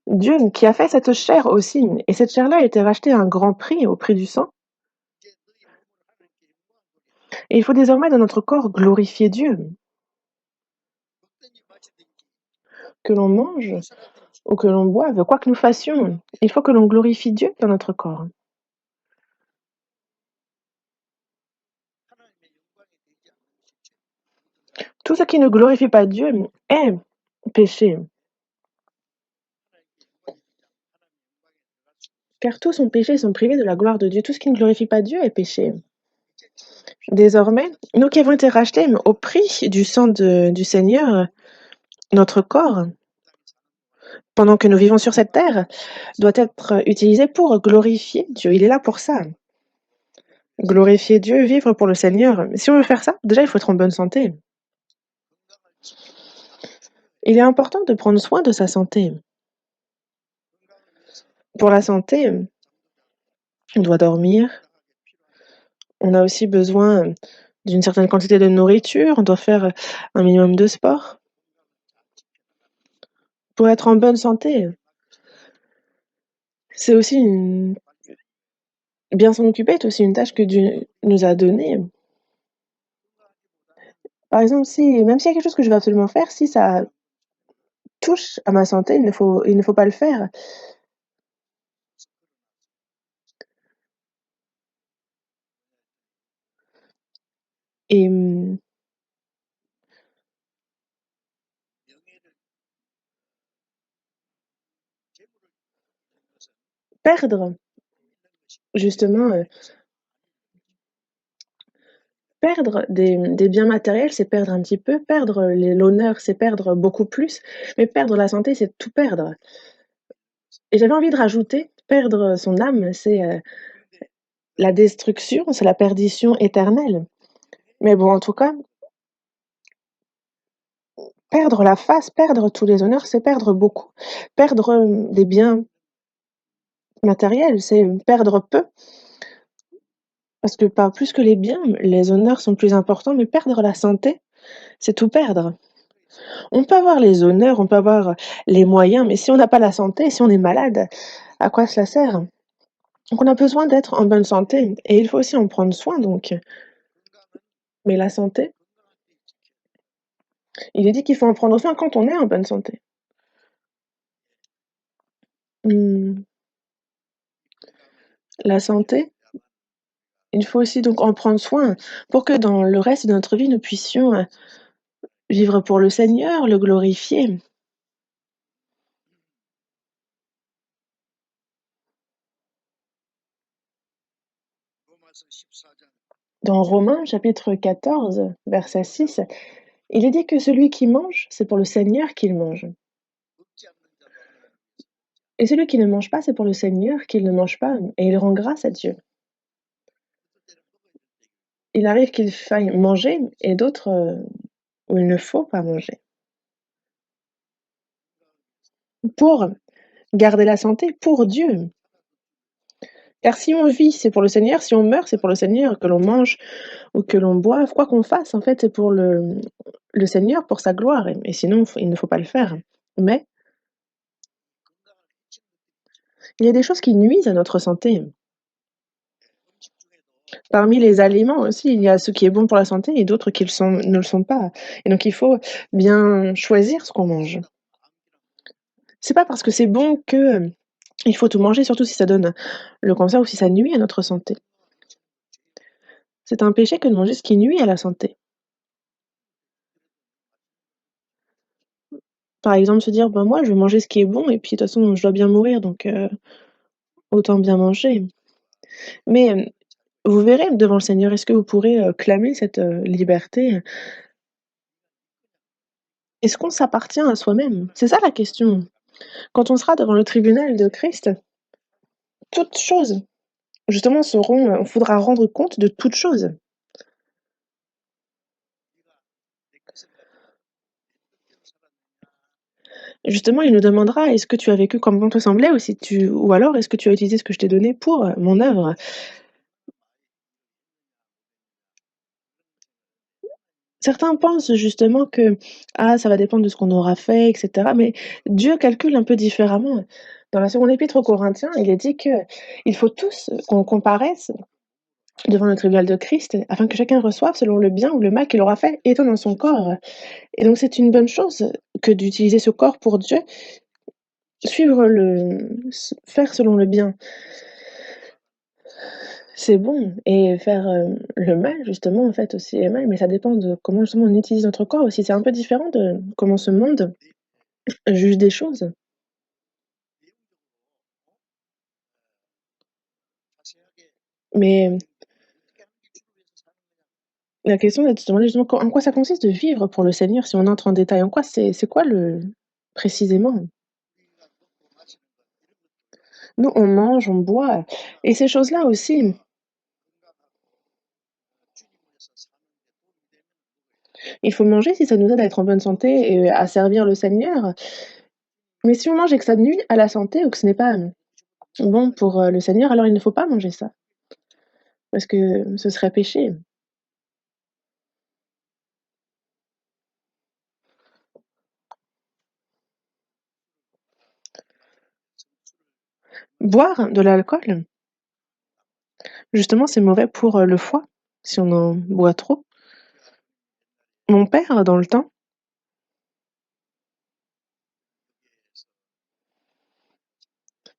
Dieu qui a fait cette chair aussi, et cette chair-là a été rachetée à un grand prix, au prix du sang. Et il faut désormais dans notre corps glorifier Dieu. Que l'on mange ou que l'on boive, quoi que nous fassions, il faut que l'on glorifie Dieu dans notre corps. Tout ce qui ne glorifie pas Dieu est péché. Car tous sont péchés, sont privés de la gloire de Dieu. Tout ce qui ne glorifie pas Dieu est péché. Désormais, nous qui avons été rachetés au prix du sang du Seigneur, notre corps, pendant que nous vivons sur cette terre, doit être utilisé pour glorifier Dieu. Il est là pour ça. Glorifier Dieu, vivre pour le Seigneur. Si on veut faire ça, déjà il faut être en bonne santé. Il est important de prendre soin de sa santé. Pour la santé, on doit dormir. On a aussi besoin d'une certaine quantité de nourriture. On doit faire un minimum de sport. Pour être en bonne santé, c'est aussi bien s'en occuper est aussi une tâche que Dieu nous a donnée. Par exemple, même s'il y a quelque chose que je veux absolument faire, si ça touche à ma santé, il ne faut pas le faire. Et perdre, justement, perdre des biens matériels, c'est perdre un petit peu, perdre l'honneur, c'est perdre beaucoup plus, mais perdre la santé, c'est tout perdre. Et j'avais envie de rajouter, perdre son âme, c'est, la destruction, c'est la perdition éternelle. Mais bon, en tout cas, perdre la face, perdre tous les honneurs, c'est perdre beaucoup. Perdre, des biens matériels, c'est perdre peu, parce que pas plus que les biens, les honneurs sont plus importants, mais perdre la santé, c'est tout perdre. On peut avoir les honneurs, on peut avoir les moyens, mais si on n'a pas la santé, si on est malade, à quoi cela sert? Donc on a besoin d'être en bonne santé et il faut aussi en prendre soin donc. Mais la santé, il est dit qu'il faut en prendre soin quand on est en bonne santé. Mmh, la santé, il faut aussi donc en prendre soin pour que dans le reste de notre vie, nous puissions, vivre pour le Seigneur, le glorifier. Dans Romains chapitre 14, verset 6, il est dit que celui qui mange, c'est pour le Seigneur qu'il mange. Et celui qui ne mange pas, c'est pour le Seigneur qu'il ne mange pas, et il rend grâce à Dieu. Il arrive qu'il faille manger et d'autres, où il ne faut pas manger. Pour garder la santé, pour Dieu. Car si on vit, c'est pour le Seigneur, si on meurt, c'est pour le Seigneur, que l'on mange ou que l'on boive, quoi qu'on fasse, en fait, c'est pour le Seigneur, pour sa gloire et sinon il ne faut pas le faire. Mais il y a des choses qui nuisent à notre santé. Parmi les aliments aussi, il y a ce qui est bon pour la santé et d'autres qui ne le sont pas. Et donc il faut bien choisir ce qu'on mange. C'est pas parce que c'est bon que, il faut tout manger, surtout si ça donne le cancer ou si ça nuit à notre santé. C'est un péché que de manger ce qui nuit à la santé. Par exemple, se dire: «Bah, moi, je vais manger ce qui est bon et puis de toute façon, je dois bien mourir donc autant bien manger». Mais, vous verrez devant le Seigneur, est-ce que vous pourrez, clamer cette, liberté? Est-ce qu'on s'appartient à soi-même? C'est ça la question. Quand on sera devant le tribunal de Christ, toutes choses, justement, seront, faudra rendre compte de toutes choses. Justement, il nous demandera: «Est-ce que tu as vécu comme bon te semblait ou alors est-ce que tu as utilisé ce que je t'ai donné pour, mon œuvre?» Certains pensent justement que, ah, ça va dépendre de ce qu'on aura fait et cetera, mais Dieu calcule un peu différemment. Dans la seconde épître aux Corinthiens, il est dit qu'il faut tous qu'on comparaisse devant le tribunal de Christ afin que chacun reçoive selon le bien ou le mal qu'il aura fait étant dans son corps. Et donc c'est une bonne chose que d'utiliser ce corps pour Dieu, suivre faire selon le bien. C'est bon et faire, le mal justement en fait aussi est mal, mais ça dépend de comment justement on utilise notre corps aussi. C'est un peu différent de comment ce monde juge des choses. Mais la question est de se demander justement en quoi ça consiste de vivre pour le Seigneur si on entre en détail? En quoi c'est quoi le précisément? Nous, on mange, on boit et ces choses-là aussi, il faut manger si ça nous aide à être en bonne santé et à servir le Seigneur. Mais si on mange et que ça nuit à la santé ou que ce n'est pas, bon pour, le Seigneur, alors il ne faut pas manger ça, parce que ce serait péché. Boire de l'alcool, justement, c'est mauvais pour, le foie, si on en boit trop. Mon père, dans le temps,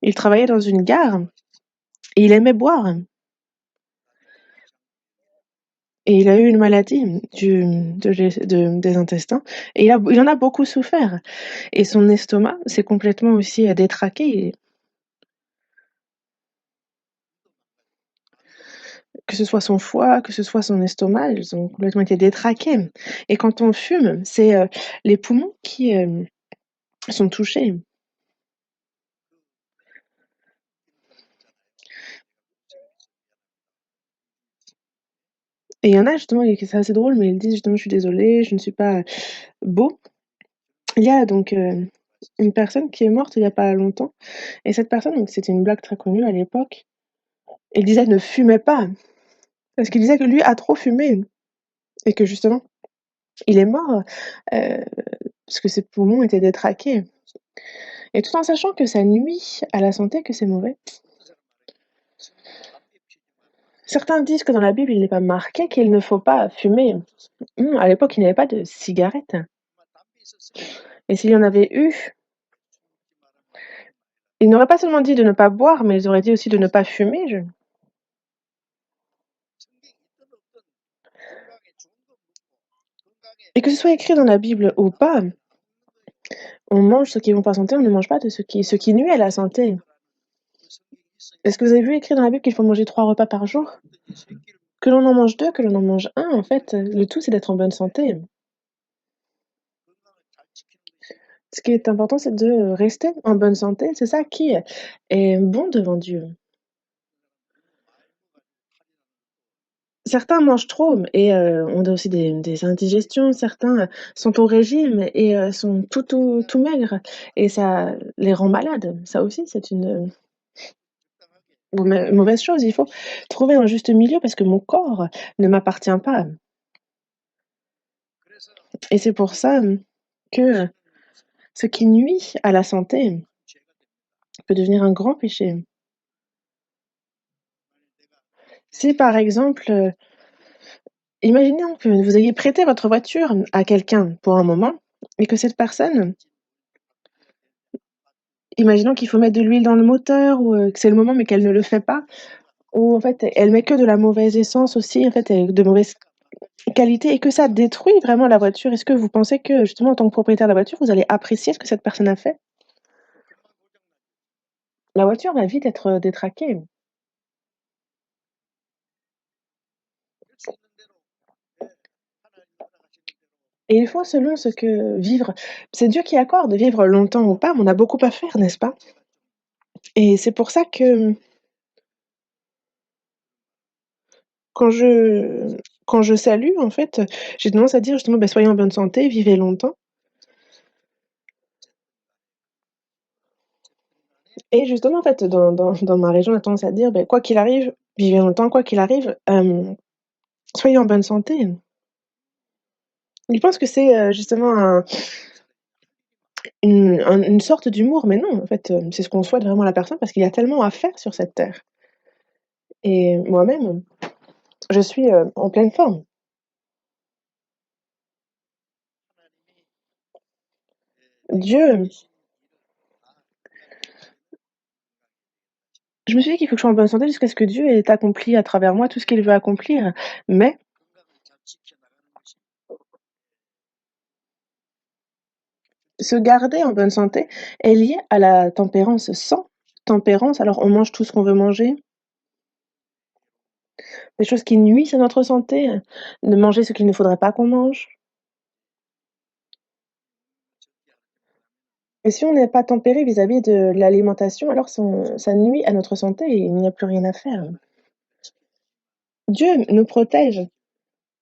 il travaillait dans une gare et il aimait boire et il a eu une maladie des intestins et il en a beaucoup souffert et son estomac s'est complètement aussi, détraqué, que ce soit son foie, que ce soit son estomac, ils ont complètement été détraqués et quand on fume, c'est, les poumons qui, sont touchés. Et il y en a justement et que c'est assez drôle, mais ils disent justement: «Je suis désolé, je ne suis pas beau». Il y a donc, une personne qui est morte il y a pas longtemps et cette personne donc c'était une blague très connue à l'époque. Il disait: «Ne fumez pas», parce qu'il disait que lui a trop fumé et que justement il est mort, heu, parce que ses poumons étaient détraqués et tout en sachant que ça nuit à la santé, que c'est mauvais. Certains disent que dans la Bible, il n'est pas marqué qu'il ne faut pas fumer. À l'époque, il n'y avait pas de cigarettes et s'il y en avait eu, ils n'auraient pas seulement dit de ne pas boire, mais ils auraient dit aussi de ne pas fumer, je et que ce soit écrit dans la Bible ou pas, on mange ce qui est bon pour la santé, on ne mange pas de ce qui nuit à la santé. Est-ce que vous avez vu écrit dans la Bible qu'il faut manger 3 repas par jour? Que l'on en mange 2, que l'on en mange un, en fait, le tout c'est d'être en bonne santé. Ce qui est important, c'est de rester en bonne santé, c'est ça qui est bon devant Dieu. Certains mangent trop et ont aussi des indigestions, certains sont au régime et sont tout maigres et ça les rend malades. Ça aussi, c'est une, mauvaise chose. Il faut trouver un juste milieu parce que mon corps ne m'appartient pas et c'est pour ça, que ce qui nuit à la santé peut devenir un grand péché. Si par exemple, imaginons que vous ayez prêté votre voiture à quelqu'un pour un moment et que cette personne, imaginons qu'il faut mettre de l'huile dans le moteur ou, que c'est le moment mais qu'elle ne le fait pas ou en fait elle met que de la mauvaise essence aussi, en fait, de mauvaise qualité et que ça détruit vraiment la voiture. Est-ce que vous pensez que justement en tant que propriétaire de la voiture, vous allez apprécier ce que cette personne a fait? La voiture va vite être, détraquée et il faut selon ce que vivre c'est Dieu qui accorde, vivre longtemps ou pas, mais on a beaucoup à faire, n'est-ce pas? Et c'est pour ça que quand je quand je salue, en fait, j'ai tendance à dire justement: «Bah, soyez en bonne santé, vivez longtemps» et justement, en fait, dans ma région, on a tendance à dire: «Beh, quoi qu'il arrive, vivez longtemps, quoi qu'il arrive, soyez en bonne santé». Ils pensent que c'est, justement une sorte d'humour, mais non, en fait, c'est ce qu'on souhaite vraiment à la personne parce qu'il y a tellement à faire sur cette terre et moi-même, je suis, en pleine forme. Dieu je me suis dit qu'il faut que je sois en bonne santé jusqu'à ce que Dieu ait accompli à travers moi tout ce qu'il veut accomplir, mais se garder en bonne santé est lié à la tempérance. Sans tempérance, alors on mange tout ce qu'on veut manger, des choses qui nuisent à notre santé, de manger ce qu'il ne faudrait pas qu'on mange. Et si on n'est pas tempéré vis-à-vis de l'alimentation, alors ça nuit à notre santé et il n'y a plus rien à faire. Dieu nous protège,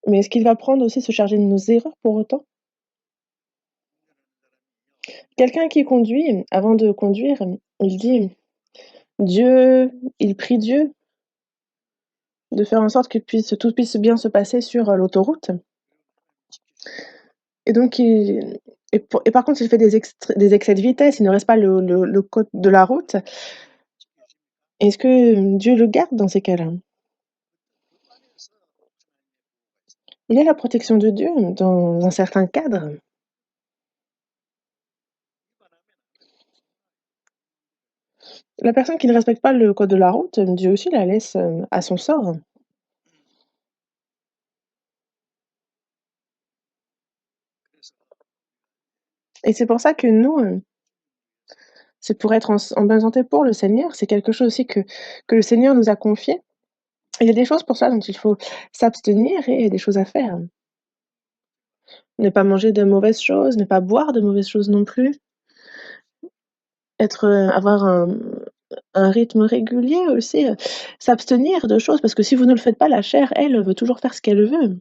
mais est-ce qu'il va prendre aussi se charger de nos erreurs pour autant? Quelqu'un qui conduit, avant de conduire, il dit: «Dieu» il prie Dieu de faire en sorte que tout puisse bien se passer sur, l'autoroute et donc et par contre, s'il fait des excès de vitesse, il ne respecte pas le code de la route, est-ce que Dieu le garde dans ces cas-là? Il y a la protection de Dieu dans un certain cadre. La personne qui ne respecte pas le code de la route, Dieu aussi la laisse, à son sort et c'est pour ça que nous, c'est pour être en bonne santé pour le Seigneur, c'est quelque chose aussi que le Seigneur nous a confié. Il y a des choses pour ça dont il faut s'abstenir et des choses à faire. Ne pas manger de mauvaises choses, ne pas boire de mauvaises choses non plus, avoir un rythme régulier aussi, s'abstenir de choses parce que si vous ne le faites pas, la chair, elle, veut toujours faire ce qu'elle veut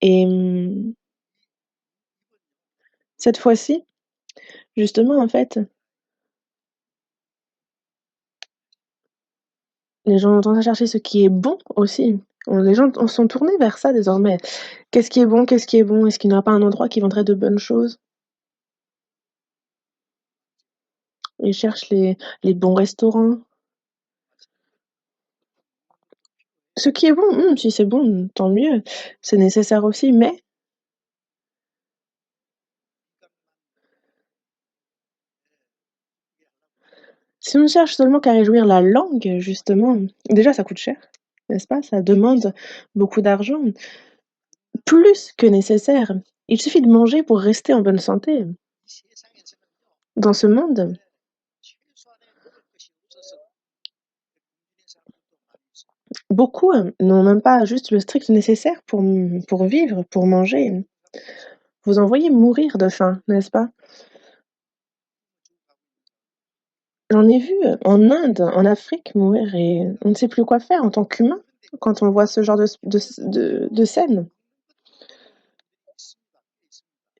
et cette fois-ci, justement, en fait, les gens ont tendance à chercher ce qui est bon aussi. Les gens sont tournés vers ça désormais. Qu'est-ce qui est bon? Qu'est-ce qui est bon? Est-ce qu'il n'y a pas un endroit qui vendrait de bonnes choses? Ils cherchent les bons restaurants. Ce qui est bon, si c'est bon, tant mieux, c'est nécessaire aussi, mais si on cherche seulement qu'à réjouir la langue, justement, déjà ça coûte cher, n'est-ce pas? Ça demande beaucoup d'argent, plus que nécessaire. Il suffit de manger pour rester en bonne santé. Dans ce monde, beaucoup, n'ont même pas juste le strict nécessaire pour vivre, pour manger. Vous en voyez mourir de faim, n'est-ce pas? J'en ai vu, en Inde, en Afrique mourir et on ne sait plus quoi faire en tant qu'humain quand on voit ce genre de scène.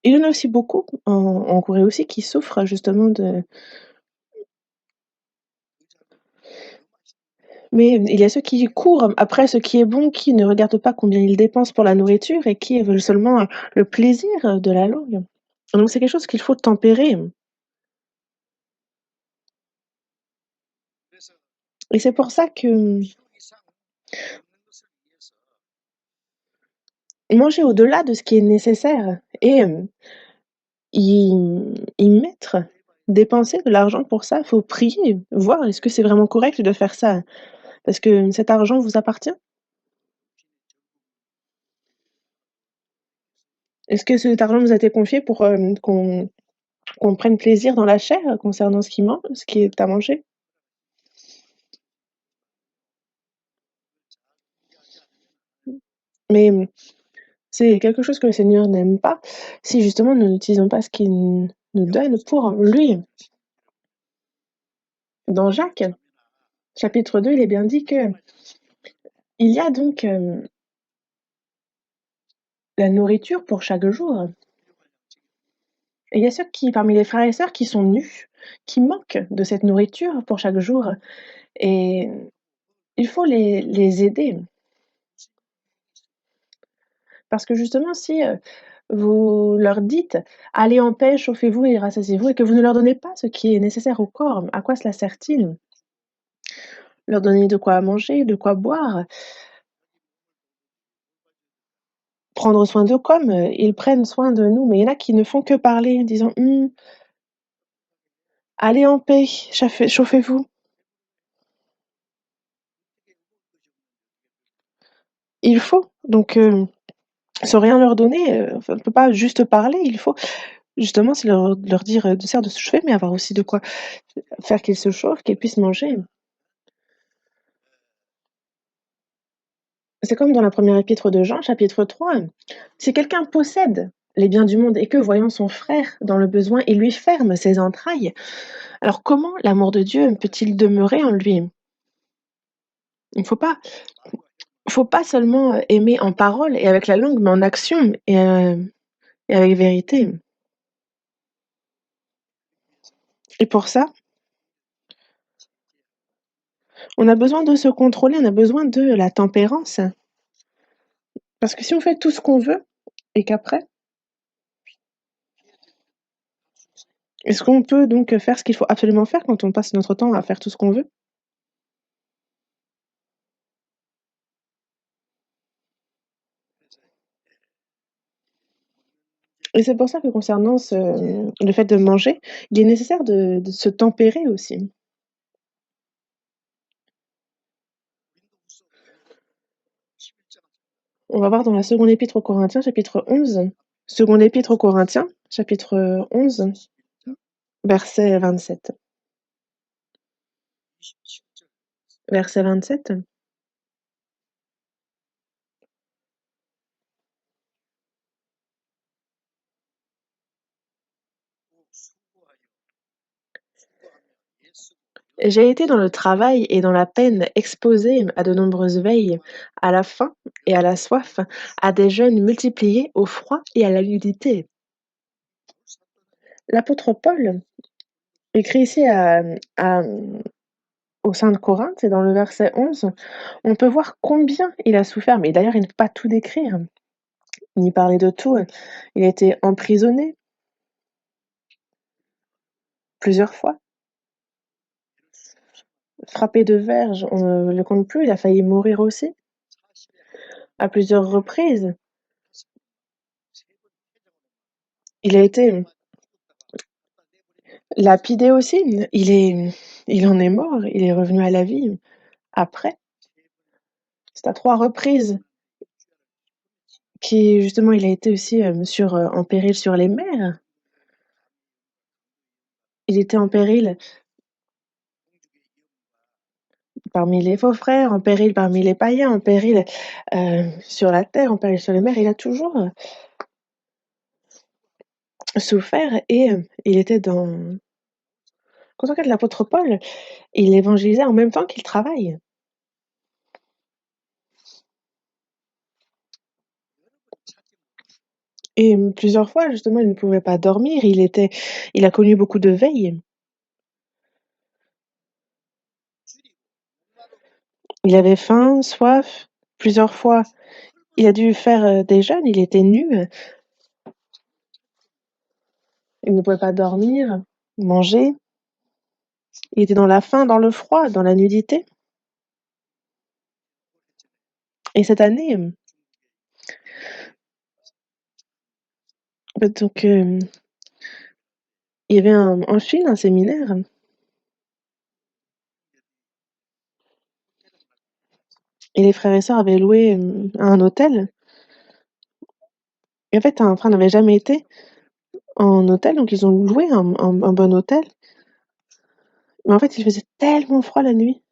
Il y en a aussi beaucoup en Corée aussi qui souffrent justement de mais il y a ceux qui courent après ce qui est bon, qui ne regardent pas combien ils dépensent pour la nourriture et qui veulent seulement, le plaisir de la langue. Donc c'est quelque chose qu'il faut tempérer et c'est pour ça que, manger au-delà de ce qui est nécessaire et y mettre, dépenser de l'argent pour ça, faut prier, voir est-ce que c'est vraiment correct de faire ça? Parce que cet argent vous appartient? Est-ce que cet argent nous a été confié pour, qu'on prenne plaisir dans la chair concernant ce qui est à manger? Mais, c'est quelque chose que le Seigneur n'aime pas si justement nous n'utilisons pas ce qu'il nous donne pour lui. Dans Jacques, chapitre 2, il est bien dit qu'il y a donc, la nourriture pour chaque jour. Et il y a ceux qui parmi les frères et sœurs qui sont nus, qui manquent de cette nourriture pour chaque jour et il faut les aider. Parce que justement si, vous leur dites: «Allez en paix, chauffez-vous et rassasiez-vous» et que vous ne leur donnez pas ce qui est nécessaire au corps, à quoi cela sert-il? Leur donner de quoi manger, de quoi boire, prendre soin d'eux comme, ils prennent soin de nous. Mais il y en a qui ne font que parler, disant: allez en paix, chauffez-vous». Il faut donc sans rien leur donner, enfin, on ne peut pas juste parler, il faut justement, c'est leur dire, de certes de se chauffer, mais avoir aussi de quoi faire qu'ils se chauffent, qu'ils puissent manger. C'est comme dans la première épître de Jean, chapitre 3. Si quelqu'un possède les biens du monde et que, voyant son frère dans le besoin, il lui ferme ses entrailles, alors comment l'amour de Dieu peut-il demeurer en lui? Il faut pas seulement, aimer en parole et avec la langue, mais en action et avec vérité. Et pour ça, on a besoin de se contrôler, on a besoin de la tempérance. Parce que si on fait tout ce qu'on veut et qu'après, est-ce qu'on peut donc faire ce qu'il faut absolument faire quand on passe notre temps à faire tout ce qu'on veut? Et c'est pour ça que concernant le fait de manger, il est nécessaire de se tempérer aussi. On va voir dans la seconde épître aux Corinthiens, chapitre 11. Seconde épître aux Corinthiens, chapitre 11, verset 27. Verset 27. J'ai été dans le travail et dans la peine exposé à de nombreuses veilles, à la faim et à la soif, à des jeûnes multipliés au froid et à la nudité. L'apôtre Paul écrit ici à au sein de Corinthe et dans le verset 11, on peut voir combien il a souffert, mais d'ailleurs il ne peut pas tout décrire, ni parler de tout. Il a été emprisonné plusieurs fois, frappé de verges, on ne le compte plus, il a failli mourir aussi, à plusieurs reprises. Il a été lapidé aussi, il en est mort, il est revenu à la vie après. C'est à 3 reprises qui justement il a été aussi, en péril sur les mers. Il était en péril parmi les faux frères, en péril parmi les païens, en péril, sur la terre, en péril sur les mers. Il a toujours, souffert et il était dans quand on regarde l'apôtre Paul, il évangélisait en même temps qu'il travaille et plusieurs fois justement il ne pouvait pas dormir, il a connu beaucoup de veilles. Il avait faim, soif, plusieurs fois il a dû faire, des jeûnes, il était nu, il ne pouvait pas dormir, manger. Il était dans la faim, dans le froid, dans la nudité et cette année, en fait donc il y avait en Chine un séminaire et les frères et sœurs avaient loué, un hôtel et en fait un frère n'avait jamais été en hôtel donc ils ont loué un bon hôtel mais en fait il faisait tellement froid la nuit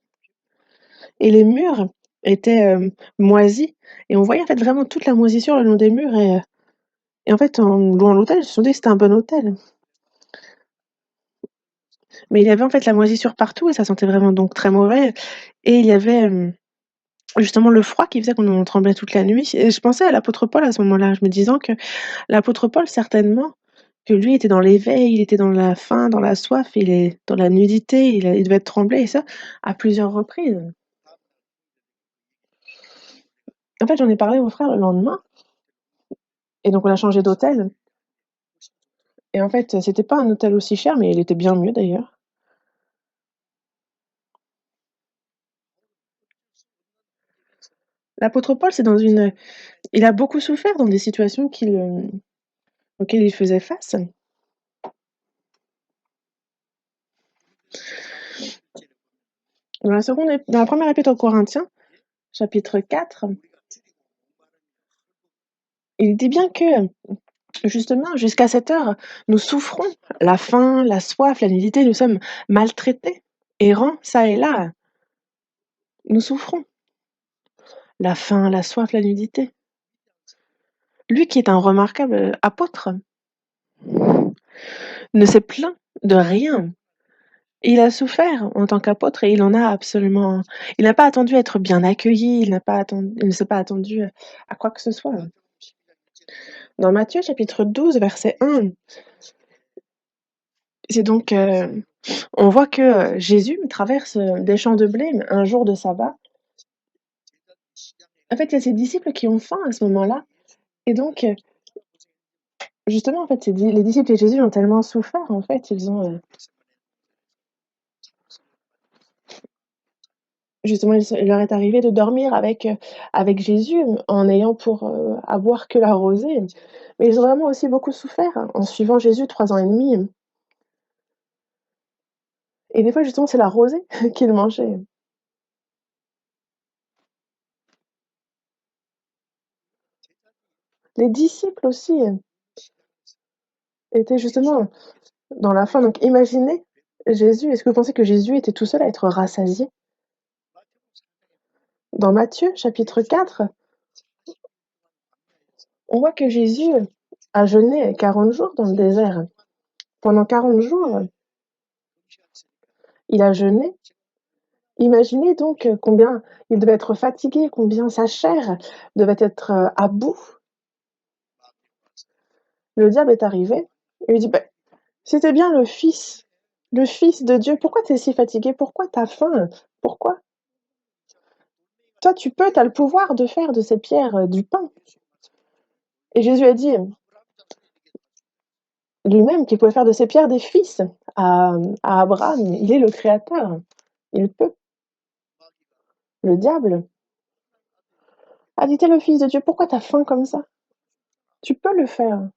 et les murs étaient, moisis et on voyait en fait vraiment toute la moisissure le long des murs et en fait en louant l'hôtel, ils se sont dit que c'était un bon hôtel. Mais il y avait en fait la moisissure partout et ça sentait vraiment donc très mauvais et il y avait, justement le froid qui faisait qu'on tremblait toute la nuit et je pensais à l'apôtre Paul à ce moment-là, je me disant que l'apôtre Paul certainement que lui était dans l'éveil, il était dans la faim, dans la soif, il est dans la nudité, il devait trembler et ça à plusieurs reprises. En fait, j'en ai parlé au frère le lendemain et donc on a changé d'hôtel et en fait, c'était pas un hôtel aussi cher mais il était bien mieux d'ailleurs. L'apôtre Paul, c'est dans une, il a beaucoup souffert dans des situations auxquelles il faisait face. Dans la première épître aux Corinthiens, chapitre 4, il dit bien que, justement, jusqu'à cette heure, nous souffrons la faim, la soif, la nudité, nous sommes maltraités, errants çà et là. Nous souffrons la faim, la soif, la nudité. Lui qui est un remarquable apôtre ne s'est plaint de rien. Il a souffert en tant qu'apôtre et il n'a pas attendu à être bien accueilli, il ne s'est pas attendu à quoi que ce soit. Dans Matthieu chapitre 12 verset 1, c'est donc, on voit que, Jésus traverse, des champs de blé un jour de sabbat. En fait, il y a ses disciples qui ont faim à ce moment-là et donc, justement, en fait, les disciples de Jésus ont tellement souffert, en fait, justement, il leur est arrivé de dormir avec Jésus en ayant pour, à boire que la rosée. Mais ils ont vraiment aussi beaucoup souffert en suivant Jésus 3 ans et demi et des fois, justement, c'est la rosée qu'ils mangeaient. Les disciples aussi, étaient justement dans la faim, donc imaginez Jésus, est-ce que vous pensez que Jésus était tout seul à être rassasié? Dans Matthieu chapitre 4, on voit que Jésus a jeûné 40 jours dans le désert. Pendant 40 jours, Il a jeûné. Imaginez donc combien il devait être fatigué, combien sa chair devait être à bout. Le diable est arrivé et lui dit, bah, si t'es bien le fils de Dieu, pourquoi t'es si fatigué? Pourquoi t'as faim? Pourquoi? Toi, tu peux, t'as le pouvoir de faire de ces pierres du pain. Et Jésus a dit lui-même qu'il pouvait faire de ces pierres des fils à Abraham. Il est le créateur. Il peut. Le diable a dit, t'es le fils de Dieu, pourquoi t'as faim comme ça? Tu peux le faire.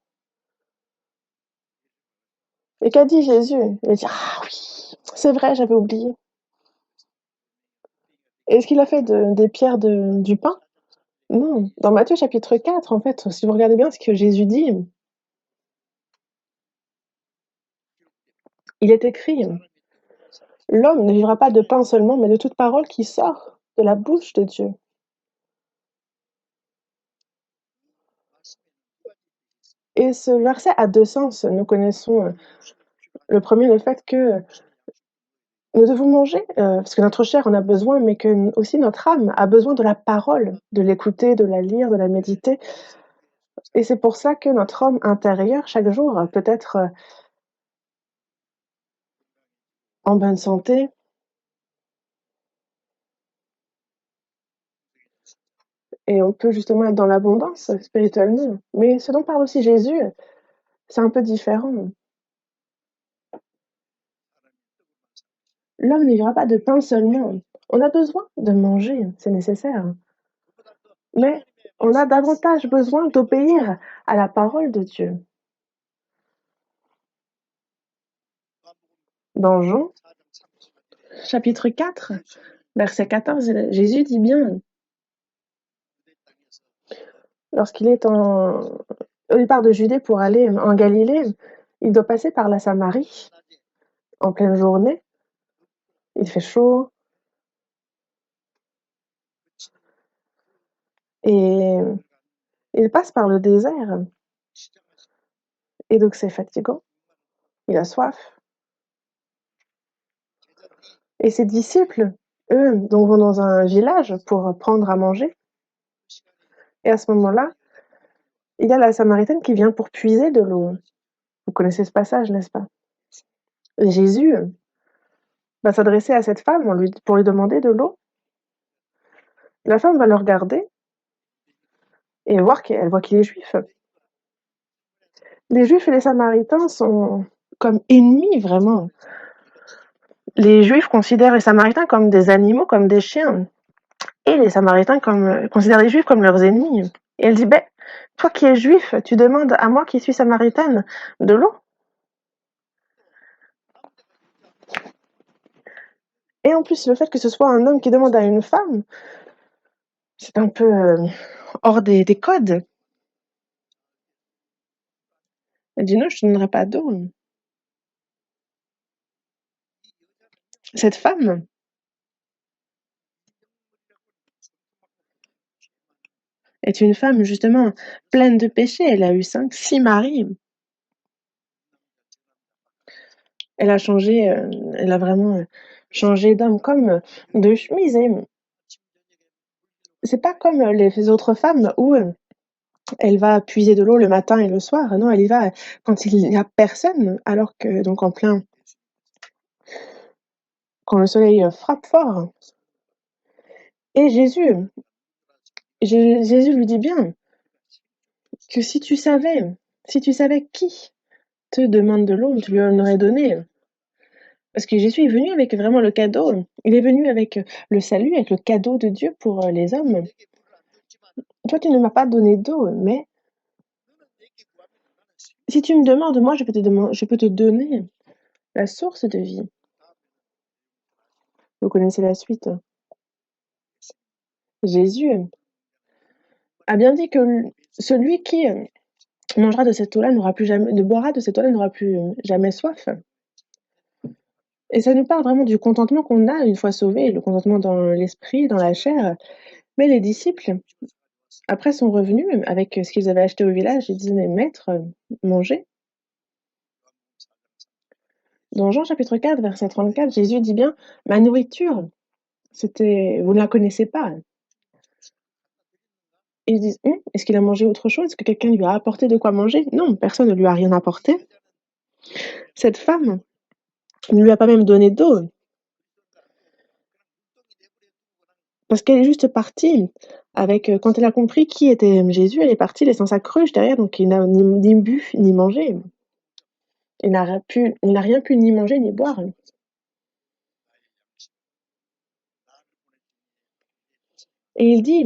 Et qu'a dit Jésus? Il a dit, ah oui, c'est vrai, j'avais oublié. Est-ce qu'il a fait des pierres du pain? Non. Dans Matthieu chapitre 4, en fait, si vous regardez bien ce que Jésus dit, il est écrit, l'homme ne vivra pas de pain seulement, mais de toute parole qui sort de la bouche de Dieu. Et ce verset a deux sens. Nous connaissons le premier, le fait que nous devons manger, parce que notre chair en a besoin, mais que aussi notre âme a besoin de la parole, de l'écouter, de la lire, de la méditer. Et c'est pour ça que notre homme intérieur, chaque jour, peut être en bonne santé. Et on peut justement être dans l'abondance spirituellement. Mais ce dont parle aussi Jésus, c'est un peu différent. L'homme ne vivra pas de pain seulement. On a besoin de manger, c'est nécessaire. Mais on a davantage besoin d'obéir à la parole de Dieu. Dans Jean, chapitre 4, verset 14, Jésus dit bien, lorsqu'il est au départ de Judée pour aller en Galilée, il doit passer par la Samarie en pleine journée. Il fait chaud et il passe par le désert. Et donc c'est fatigant. Il a soif. Et ses disciples, eux, donc vont dans un village pour prendre à manger. Et à ce moment-là, il y a la Samaritaine qui vient pour puiser de l'eau. Vous connaissez ce passage, n'est-ce pas? Et Jésus va s'adresser à cette femme pour lui demander de l'eau. La femme va le regarder et elle voit qu'il est juif. Les Juifs et les Samaritains sont comme ennemis, vraiment. Les Juifs considèrent les Samaritains comme des animaux, comme des chiens. Et les Samaritains considèrent les Juifs comme leurs ennemis. Et elle dit, ben, toi qui es juif, tu demandes à moi qui suis samaritaine de l'eau. Et en plus, le fait que ce soit un homme qui demande à une femme, c'est un peu hors des codes. Elle dit, non, je te donnerai pas d'eau. Cette femme est une femme justement pleine de péchés. Elle a eu 5, 6 maris. Elle a changé, elle a vraiment changé d'homme comme de chemise. Et c'est pas comme les autres femmes où elle va puiser de l'eau le matin et le soir. Non, elle y va quand il n'y a personne, alors que donc quand le soleil frappe fort. Et Jésus lui dit bien que si tu savais qui te demande de l'eau, tu lui en aurais donné. Parce que Jésus est venu avec vraiment le cadeau. Il est venu avec le salut, avec le cadeau de Dieu pour les hommes. Toi, tu ne m'as pas donné d'eau, mais si tu me demandes, moi, je peux te donner la source de vie. Vous connaissez la suite. Jésus a bien dit que celui qui mangera de cette eau-là n'aura plus jamais, ne boira de cette eau-là n'aura plus jamais soif. Et ça nous parle vraiment du contentement qu'on a une fois sauvé, le contentement dans l'esprit, dans la chair. Mais les disciples, après, sont revenus avec ce qu'ils avaient acheté au village. Ils disaient, maître, mangez. Dans Jean chapitre 4, verset 34, Jésus dit bien: «Ma nourriture, vous ne la connaissez pas». Ils disent: Est-ce qu'il a mangé autre chose? Est-ce que quelqu'un lui a apporté de quoi manger?» Non, personne ne lui a rien apporté. Cette femme ne lui a pas même donné d'eau, parce qu'elle est juste partie avec, quand elle a compris qui était Jésus, elle est partie laissant sa cruche derrière, donc il n'a ni bu ni mangé. Il n'a rien pu ni manger ni boire. Et il dit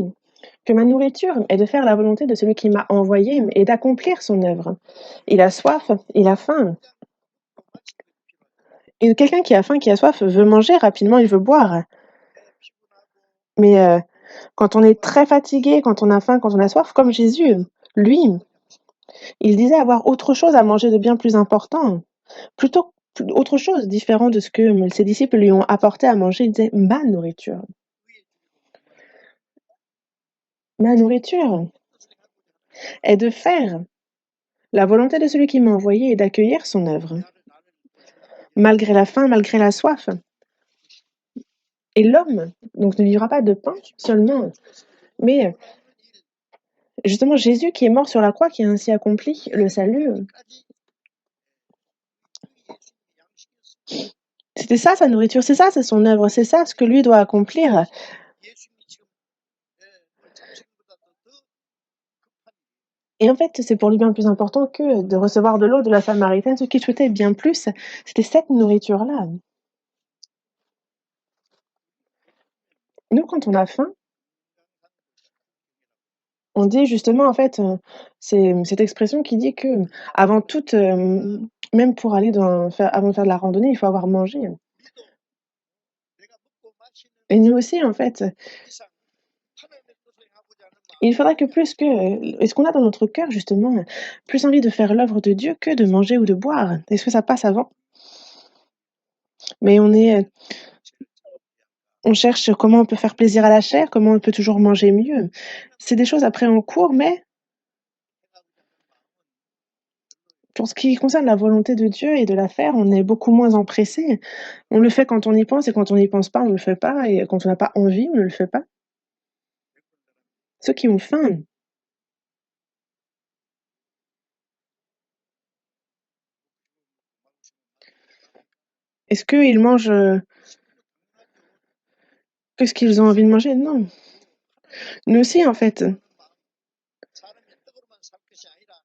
que ma nourriture est de faire la volonté de celui qui m'a envoyé et d'accomplir son œuvre. Il a soif, il a faim. Et quelqu'un qui a faim, qui a soif, veut manger rapidement, il veut boire. Mais quand on est très fatigué, quand on a faim, quand on a soif, comme Jésus, lui, il disait avoir autre chose à manger de bien plus important. Autre chose différent de ce que ses disciples lui ont apporté à manger. Il disait: «Ma nourriture, ma nourriture est de faire la volonté de celui qui m'a envoyé et d'accueillir son œuvre, malgré la faim, malgré la soif. Et l'homme, donc, ne vivra pas de pain seulement, mais justement Jésus qui est mort sur la croix, qui a ainsi accompli le salut. C'était ça sa nourriture, c'est ça, c'est son œuvre, c'est ça ce que lui doit accomplir. Et en fait, c'est pour lui bien plus important que de recevoir de l'eau de la Samaritaine. Ce qu'il souhaitait bien plus, c'était cette nourriture-là. Nous, quand on a faim, on dit justement, en fait, c'est cette expression qui dit que avant toute, même pour aller avant de faire de la randonnée, il faut avoir mangé. Et nous aussi, en fait, il faudrait que est-ce qu'on a dans notre cœur justement, plus envie de faire l'œuvre de Dieu que de manger ou de boire? Est-ce que ça passe avant? Mais on cherche comment on peut faire plaisir à la chair, comment on peut toujours manger mieux. C'est des choses après en cours, mais pour ce qui concerne la volonté de Dieu et de la faire, on est beaucoup moins empressé. On le fait quand on y pense et quand on n'y pense pas, on ne le fait pas et quand on n'a pas envie, on ne le fait pas. Ceux qui ont faim, est-ce qu'ils mangent, que ce qu'ils ont envie de manger? Non. Nous aussi, en fait,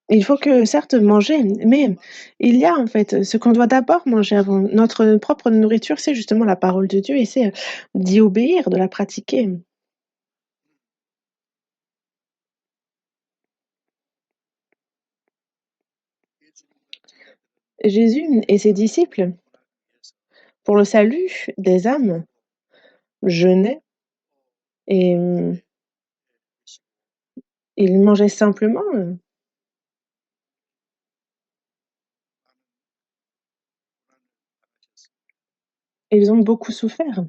il faut que certes manger, mais il y a en fait ce qu'on doit d'abord manger avant. Notre propre nourriture, c'est justement la parole de Dieu et c'est, d'y obéir, de la pratiquer. Jésus et ses disciples, pour le salut des âmes, jeûnaient et ils mangeaient simplement, et ils ont beaucoup souffert.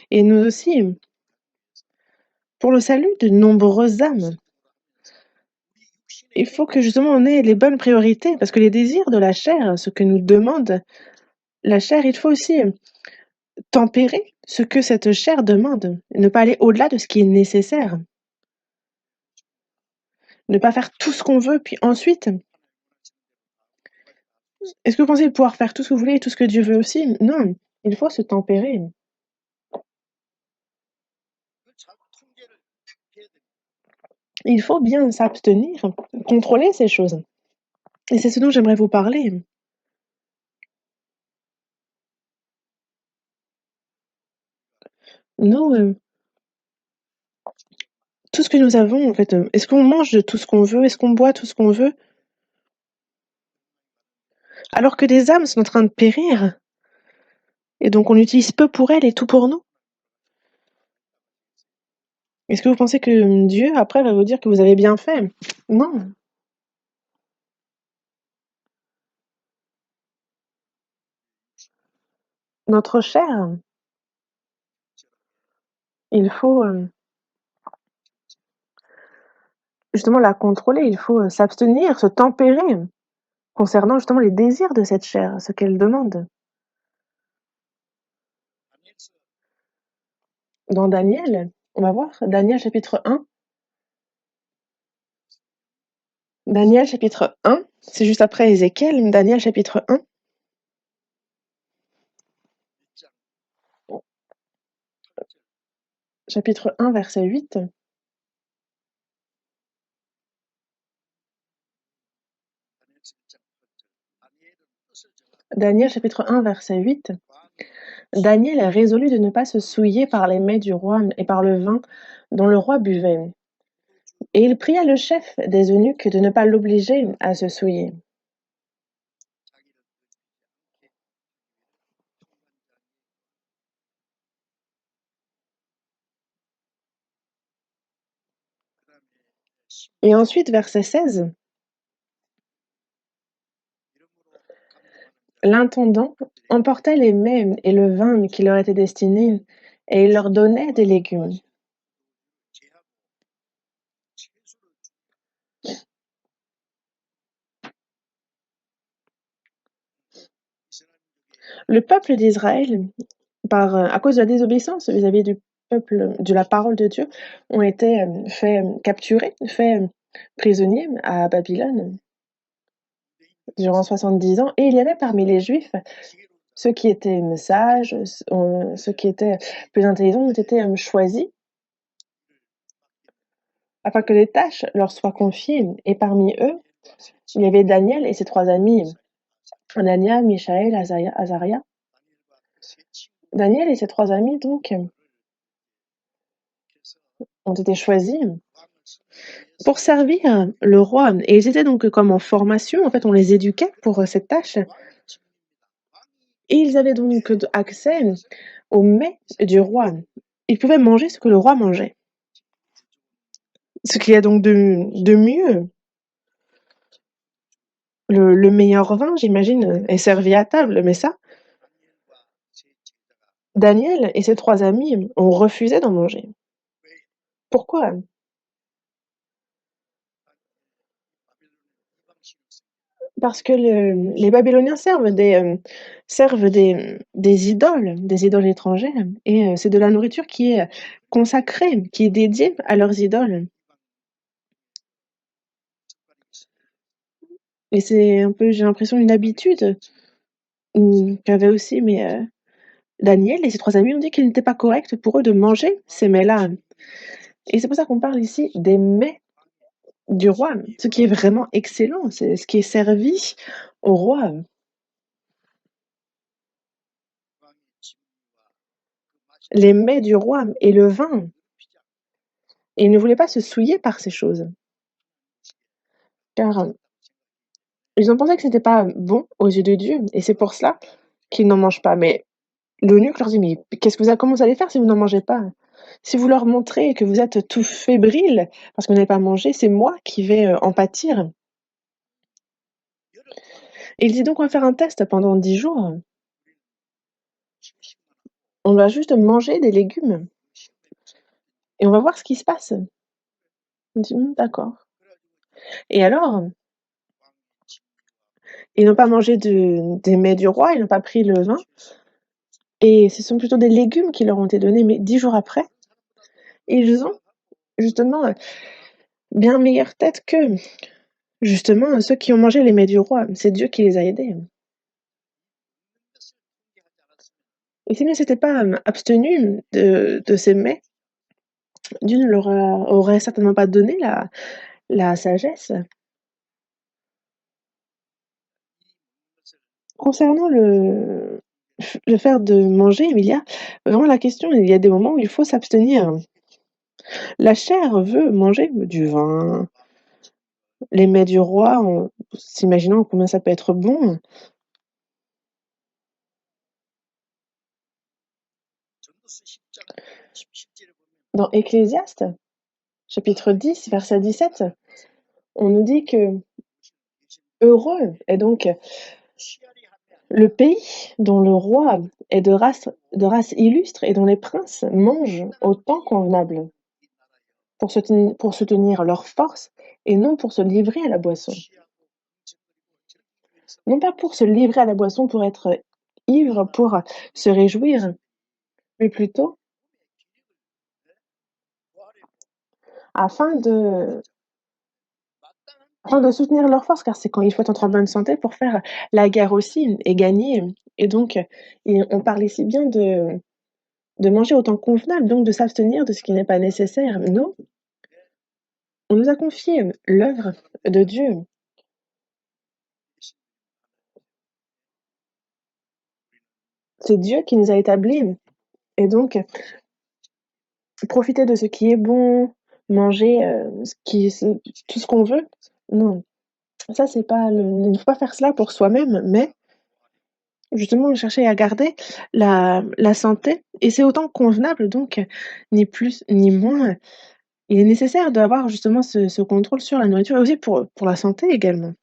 Et nous aussi, pour le salut de nombreuses âmes, il faut que justement on ait les bonnes priorités parce que les désirs de la chair, ce que nous demande la chair, il faut aussi tempérer ce que cette chair demande, ne pas aller au-delà de ce qui est nécessaire. Ne pas faire tout ce qu'on veut, puis ensuite, est-ce que vous pensez pouvoir faire tout ce que vous voulez et tout ce que Dieu veut aussi? Non, il faut se tempérer. Il faut bien s'abstenir, contrôler ces choses. Et c'est ce dont j'aimerais vous parler. Nous, tout ce que nous avons, en fait, est-ce qu'on mange de tout ce qu'on veut? Est-ce qu'on boit tout ce qu'on veut? Alors que des âmes sont en train de périr et donc on utilise peu pour elles et tout pour nous? Est-ce que vous pensez que, Dieu après va vous dire que vous avez bien fait? Non, notre chair, il faut, justement la contrôler, il faut, s'abstenir, se tempérer concernant justement les désirs de cette chair, ce qu'elle demande. Dans Daniel, on va voir, Daniel chapitre 1. Daniel chapitre 1, c'est juste après Ézéchiel, Daniel chapitre 1. Chapitre 1, verset 8. Daniel chapitre 1, verset 8. Daniel est résolu de ne pas se souiller par les mets du roi et par le vin dont le roi buvait. Et il pria le chef des eunuques de ne pas l'obliger à se souiller. Et ensuite, verset 16. L'intendant emportait les mets et le vin qui leur étaient destinés, et il leur donnait des légumes. Le peuple d'Israël, à cause de la désobéissance vis-à-vis du peuple, de la parole de Dieu, ont été fait capturer, fait prisonniers à Babylone durant 70 ans. Et il y avait parmi les Juifs ceux qui étaient sages, ceux qui étaient plus intelligents ont été choisis afin que les tâches leur soient confiées. Et parmi eux, il y avait Daniel et ses 3 amis, Anania, Michaël, Azaria. Daniel et ses 3 amis, donc, ont été choisis pour servir le roi. Et ils étaient donc comme en formation, en fait, on les éduquait pour cette tâche. Et ils avaient donc accès aux mets du roi. Ils pouvaient manger ce que le roi mangeait. Ce qu'il y a donc de mieux. Le meilleur vin, j'imagine, est servi à table, mais ça, Daniel et ses 3 amis ont refusé d'en manger. Pourquoi? Parce que les Babyloniens servent des idoles étrangères, et c'est de la nourriture qui est consacrée, qui est dédiée à leurs idoles. Et c'est un peu, j'ai l'impression, une habitude qu'avaient aussi Daniel et ses 3 amis ont dit qu'il n'était pas correct pour eux de manger ces mets-là. Et c'est pour ça qu'on parle ici des mets du roi, ce qui est vraiment excellent, c'est ce qui est servi au roi. Les mets du roi et le vin. Et ils ne voulaient pas se souiller par ces choses. Car ils ont pensé que c'était pas bon aux yeux de Dieu, et c'est pour cela qu'ils n'en mangent pas. Mais l'eunuque leur dit: «Mais comment vous allez faire si vous n'en mangez pas? Si vous leur montrez que vous êtes tout fébrile parce que vous n'avez pas mangé, c'est moi qui vais en pâtir.» Et il dit donc: «On va faire un test pendant 10 jours. On va juste manger des légumes et on va voir ce qui se passe.» On dit: D'accord.» Et alors, ils n'ont pas mangé des mets du roi, ils n'ont pas pris le vin, et ce sont plutôt des légumes qui leur ont été donnés. Mais 10 jours après, ils ont justement bien meilleure tête que justement ceux qui ont mangé les mets du roi. C'est Dieu qui les a aidés. Et s'ils ne s'étaient pas abstenus de ces mets, Dieu ne leur aurait certainement pas donné la sagesse. Concernant le fait de manger, il y a vraiment la question, il y a des moments où il faut s'abstenir. La chair veut manger du vin, les mets du roi, en s'imaginant combien ça peut être bon. Dans Ecclésiaste, chapitre 10, verset 17, on nous dit que heureux est donc le pays dont le roi est de race illustre et dont les princes mangent au temps convenable pour soutenir leur force et non pour se livrer à la boisson. Non pas pour se livrer à la boisson, pour être ivre, pour se réjouir, mais plutôt afin de afin de soutenir leurs forces, car c'est quand il faut être en bonne santé pour faire la guerre aussi et gagner. Et donc, on parle ici bien de manger autant convenable, donc de s'abstenir de ce qui n'est pas nécessaire. Non, on nous a confié l'œuvre de Dieu. C'est Dieu qui nous a établis. Et donc, profiter de ce qui est bon, manger tout ce qu'on veut. Non, ça c'est pas le. Il ne faut pas faire cela pour soi-même, mais justement chercher à garder la santé. Et c'est autant convenable, donc ni plus ni moins. Il est nécessaire d'avoir justement ce contrôle sur la nourriture et aussi pour la santé également.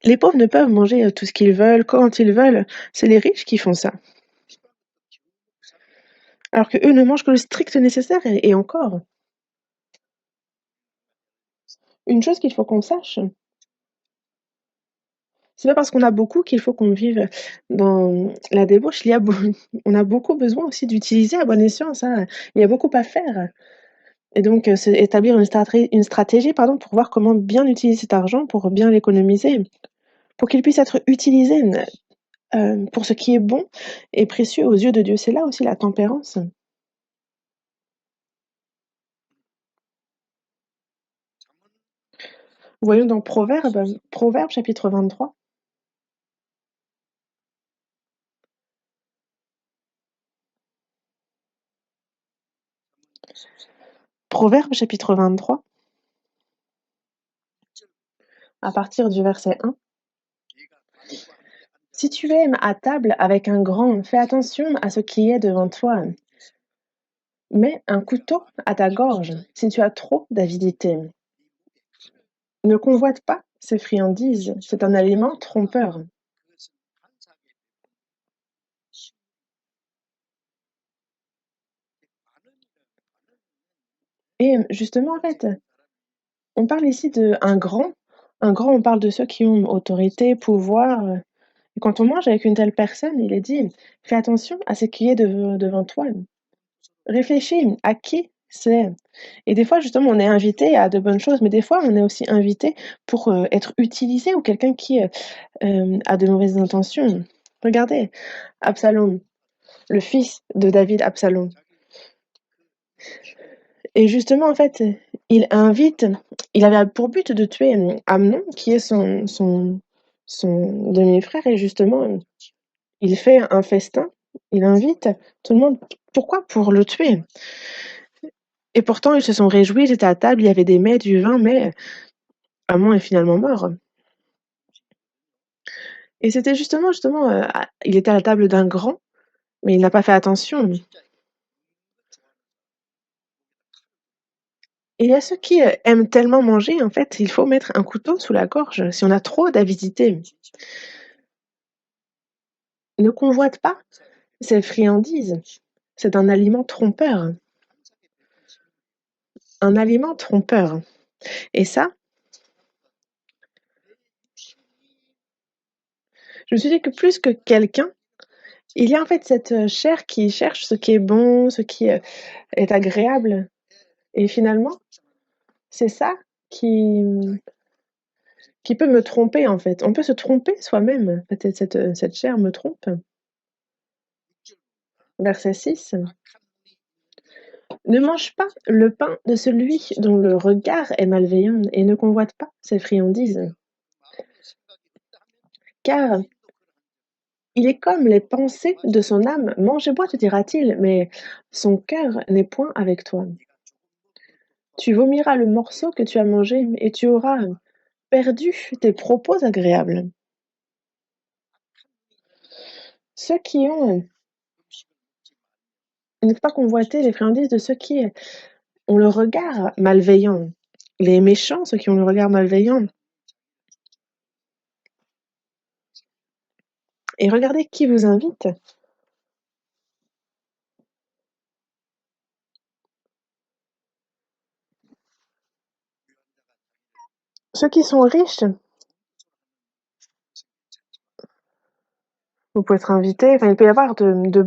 Les pauvres ne peuvent manger tout ce qu'ils veulent, quand ils veulent. C'est les riches qui font ça. Alors que eux ne mangent que le strict nécessaire et encore. Une chose qu'il faut qu'on sache, c'est pas parce qu'on a beaucoup qu'il faut qu'on vive dans la débauche. On a beaucoup besoin aussi d'utiliser à bon escient ça. Il y a beaucoup à faire. Et donc, c'est établir une stratégie, pardon, pour voir comment bien utiliser cet argent, pour bien l'économiser, pour qu'il puisse être utilisé, pour ce qui est bon et précieux aux yeux de Dieu. C'est là aussi la tempérance. Voyons dans Proverbes chapitre 23. Proverbes chapitre 23, à partir du verset 1. Si tu es à table avec un grand, fais attention à ce qui est devant toi. Mets un couteau à ta gorge si tu as trop d'avidité. Ne convoite pas ces friandises, c'est un aliment trompeur. Et justement, en fait, on parle ici de un grand. Un grand, on parle de ceux qui ont autorité, pouvoir. Et quand on mange avec une telle personne, il est dit, fais attention à ce qui est devant toi. Réfléchis à qui c'est. Et des fois, justement, on est invité à de bonnes choses, mais des fois, on est aussi invité pour être utilisé ou quelqu'un qui a de mauvaises intentions. Regardez, Absalom, le fils de David, Absalom. Et justement, en fait, il invite, il avait pour but de tuer Amnon, qui est son demi-frère, et justement, il fait un festin, il invite tout le monde. Pourquoi? Pour le tuer. Et pourtant, ils se sont réjouis, ils étaient à table, il y avait des mets, du vin, mais Amnon est finalement mort. Et c'était justement, il était à la table d'un grand, mais il n'a pas fait attention. Et il y a ceux qui aiment tellement manger, en fait, il faut mettre un couteau sous la gorge si on a trop d'avidité. Ne convoite pas ces friandises. C'est un aliment trompeur. Un aliment trompeur. Et ça, je me suis dit que plus que quelqu'un, il y a en fait cette chair qui cherche ce qui est bon, ce qui est agréable. Et finalement, c'est ça qui, qui peut me tromper en fait. On peut se tromper soi-même. Peut-être cette chair me trompe. Verset 6. Ne mange pas le pain de celui dont le regard est malveillant et ne convoite pas ses friandises. Car il est comme les pensées de son âme. Mange et bois, te dira-t-il, mais son cœur n'est point avec toi. Tu vomiras le morceau que tu as mangé et tu auras perdu tes propos agréables. Ceux qui ont ne faut pas convoiter les friandises de ceux qui ont le regard malveillant. Les méchants, ceux qui ont le regard malveillant. Et regardez qui vous invite. Ceux qui sont riches, vous pouvez être invité, enfin, il peut y avoir de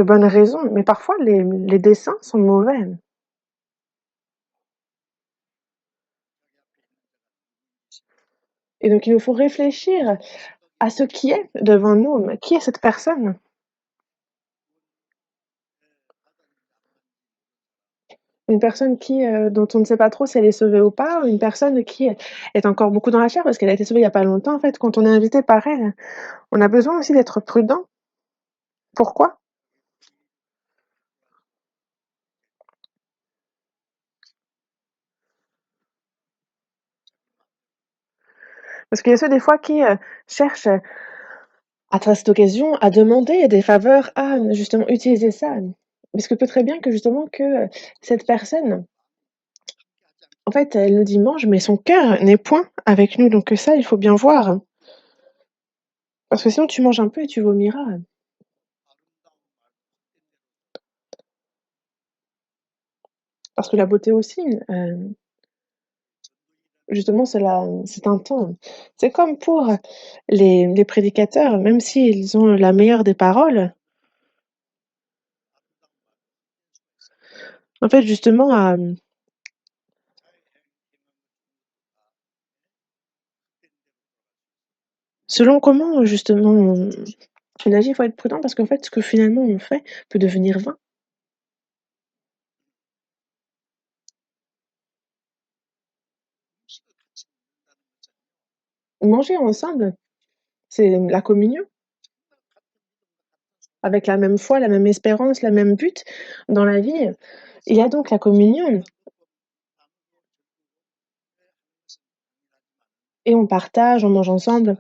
bonnes raisons, mais parfois les desseins sont mauvais. Et donc il nous faut réfléchir à ce qui est devant nous. Qui est cette personne? Une personne dont on ne sait pas trop si elle est sauvée ou pas, ou une personne qui est encore beaucoup dans la chair parce qu'elle a été sauvée il y a pas longtemps, en fait, quand on est invité par elle. On a besoin aussi d'être prudent. Pourquoi? Parce qu'il y a ceux des fois qui, cherchent, à travers cette occasion, à demander des faveurs, à justement utiliser ça. Parce que peut très bien que justement cette personne, en fait, elle nous dit: «Mange», mais son cœur n'est point avec nous, donc ça, il faut bien voir. Parce que sinon tu manges un peu et tu vomiras. Parce que la beauté aussi, justement, c'est un temps. C'est comme pour les prédicateurs, même s'ils ont la meilleure des paroles, en fait, justement, selon comment, justement, on agit, il faut être prudent parce qu'en fait, ce que finalement on fait peut devenir vain. Manger ensemble, c'est la communion, avec la même foi, la même espérance, la même but dans la vie. Il y a donc la communion et on partage, on mange ensemble.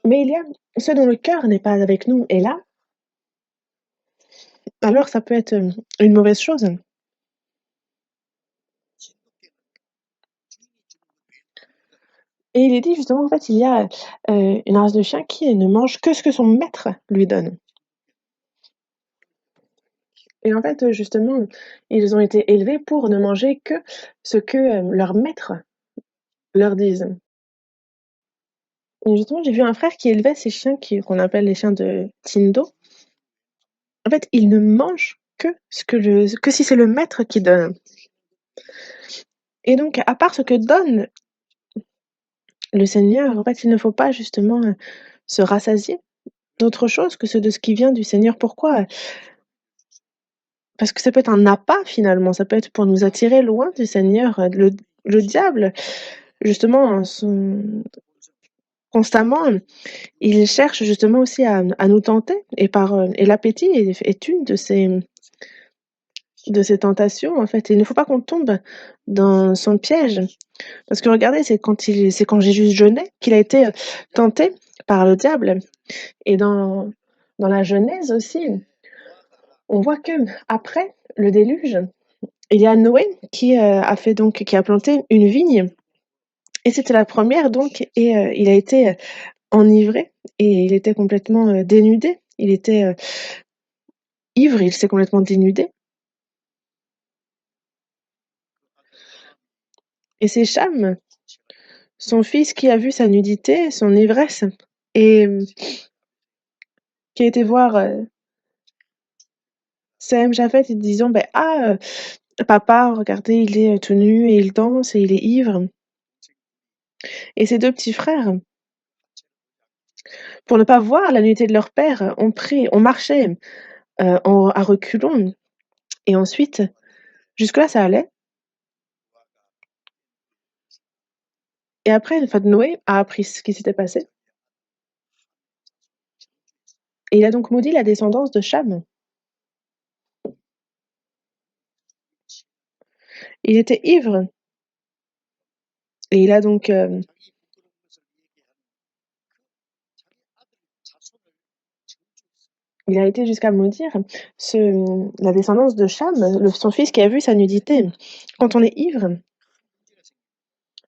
Mais il y a ceux dont le cœur n'est pas avec nous et là, alors ça peut être, une mauvaise chose. Et il est dit justement, en fait, il y a, une race de chiens qui ne mange que ce que son maître lui donne. Et en fait, justement, ils ont été élevés pour ne manger que ce que, leur maître leur dise. Et justement, j'ai vu un frère qui élevait ces chiens qu'on appelle les chiens de Tindo. En fait, il ne mange que si c'est le maître qui donne. Et donc, à part ce que donne le Seigneur, en fait, il ne faut pas justement, se rassasier d'autre chose que de ce qui vient du Seigneur. Pourquoi? Parce que ça peut être un appât finalement, ça peut être pour nous attirer loin du Seigneur. Le diable, justement, constamment, il cherche justement aussi à nous tenter et l'appétit est une de ces tentations, en fait. Il ne faut pas qu'on tombe dans son piège. Parce que regardez, c'est quand Jésus jeûnait qu'il a été, tenté par le diable et dans la Genèse aussi, on voit qu'après le déluge, il y a Noé qui a planté une vigne et c'était la première donc et il a été, enivré et il était complètement, dénudé. Il était, ivre, il s'est complètement dénudé et c'est Cham, son fils, qui a vu sa nudité, son ivresse et qui a été voir, Sem, Japhet et disant: «Beh, ah, papa, regardez, il est, tout nu et il danse et il est ivre» et ses 2 petits frères, pour ne pas voir la nudité de leur père, ont marché, à reculons et ensuite jusque-là ça allait et après, enfin, Noé a appris ce qui s'était passé et il a donc maudit la descendance de Cham. Il était ivre et il a donc, il a été jusqu'à maudire la descendance de Cham, son fils qui a vu sa nudité. Quand on est ivre,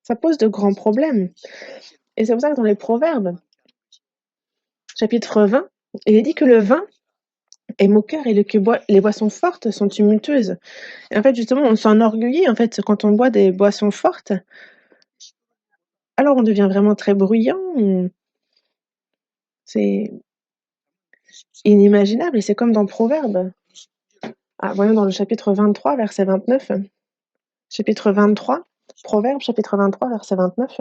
ça pose de grands problèmes et c'est pour ça que dans les Proverbes, chapitre 20, il est dit que le vin est moqueur et les boissons fortes sont tumultueuses et en fait, justement, on s'enorgueillit, en fait, quand on boit des boissons fortes alors on devient vraiment très bruyant, c'est inimaginable et c'est comme dans Proverbes. Ah, voyons dans le chapitre 23, verset 29. Chapitre 23, Proverbes, chapitre 23, verset 29.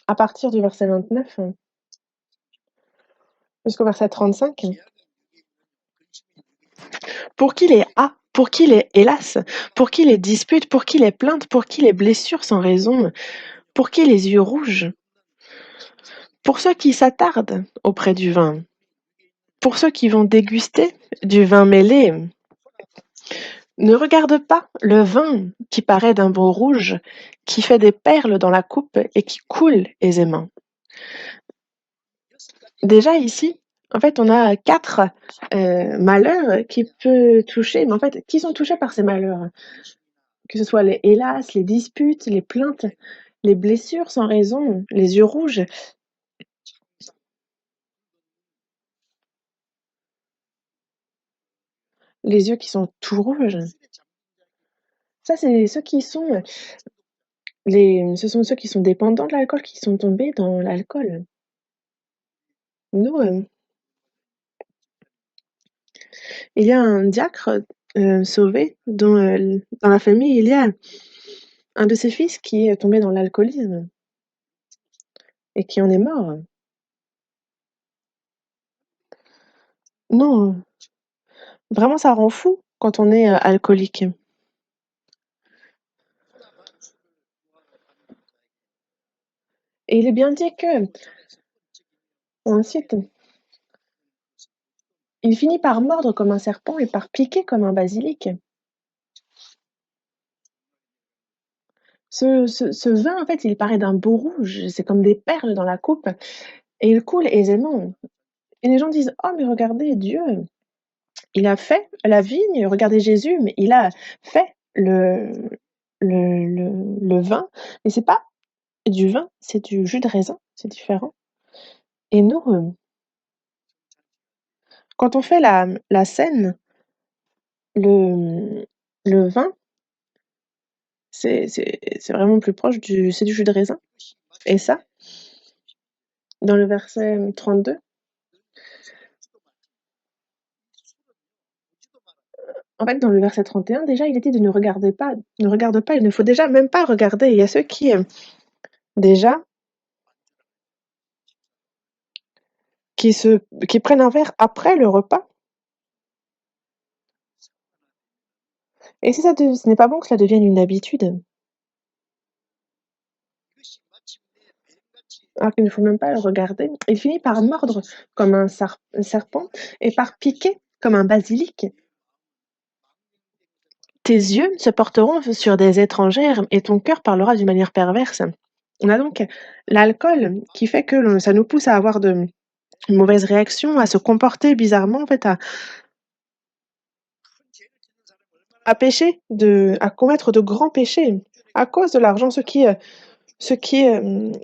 À partir du verset 29 jusqu'au verset 35. Pour qui les a, pour qui les hélas, pour qui les disputes, pour qui les plaintes, pour qui les blessures sans raison, pour qui les yeux rouges, pour ceux qui s'attardent auprès du vin, pour ceux qui vont déguster du vin mêlé. Ne regarde pas le vin qui paraît d'un beau rouge, qui fait des perles dans la coupe et qui coule aisément. Déjà ici, en fait, on a 4 malheurs qui peut toucher, mais en fait, qui sont touchés par ces malheurs? Que ce soit les hélas, les disputes, les plaintes, les blessures sans raison, les yeux rouges, les yeux qui sont tout rouges. Ça, c'est ceux qui sont ce sont ceux qui sont dépendants de l'alcool, qui sont tombés dans l'alcool. Nous, il y a un diacre, sauvé dont, dans la famille, il y a un de ses fils qui est tombé dans l'alcoolisme et qui en est mort. Non, vraiment ça rend fou quand on est, alcoolique et il est bien dit que ensuite, il finit par mordre comme un serpent et par piquer comme un basilic. Ce vin, en fait, il paraît d'un beau rouge, c'est comme des perles dans la coupe et il coule aisément et les gens disent: «Oh mais regardez Dieu, il a fait la vigne, regardez Jésus, mais il a fait le vin, mais c'est pas du vin, c'est du jus de raisin, c'est différent». Et nous, quand on fait la scène, le, le vin, c'est vraiment plus proche c'est du jus de raisin. Et ça, dans le verset 32, en fait, dans le verset 31, déjà, il était de ne regarde pas, il ne faut déjà même pas regarder. Il y a ceux qui, déjà, qui se, qui prennent un verre après le repas. Et si ce n'est pas bon que cela devienne une habitude. Alors qu'il ne faut même pas le regarder. Il finit par mordre comme un serpent et par piquer comme un basilic. Tes yeux se porteront sur des étrangères et ton cœur parlera d'une manière perverse. On a donc l'alcool qui fait que ça nous pousse à avoir de mauvaises réactions, à se comporter bizarrement, en fait, à pécher, à commettre de grands péchés à cause de l'argent, ceux qui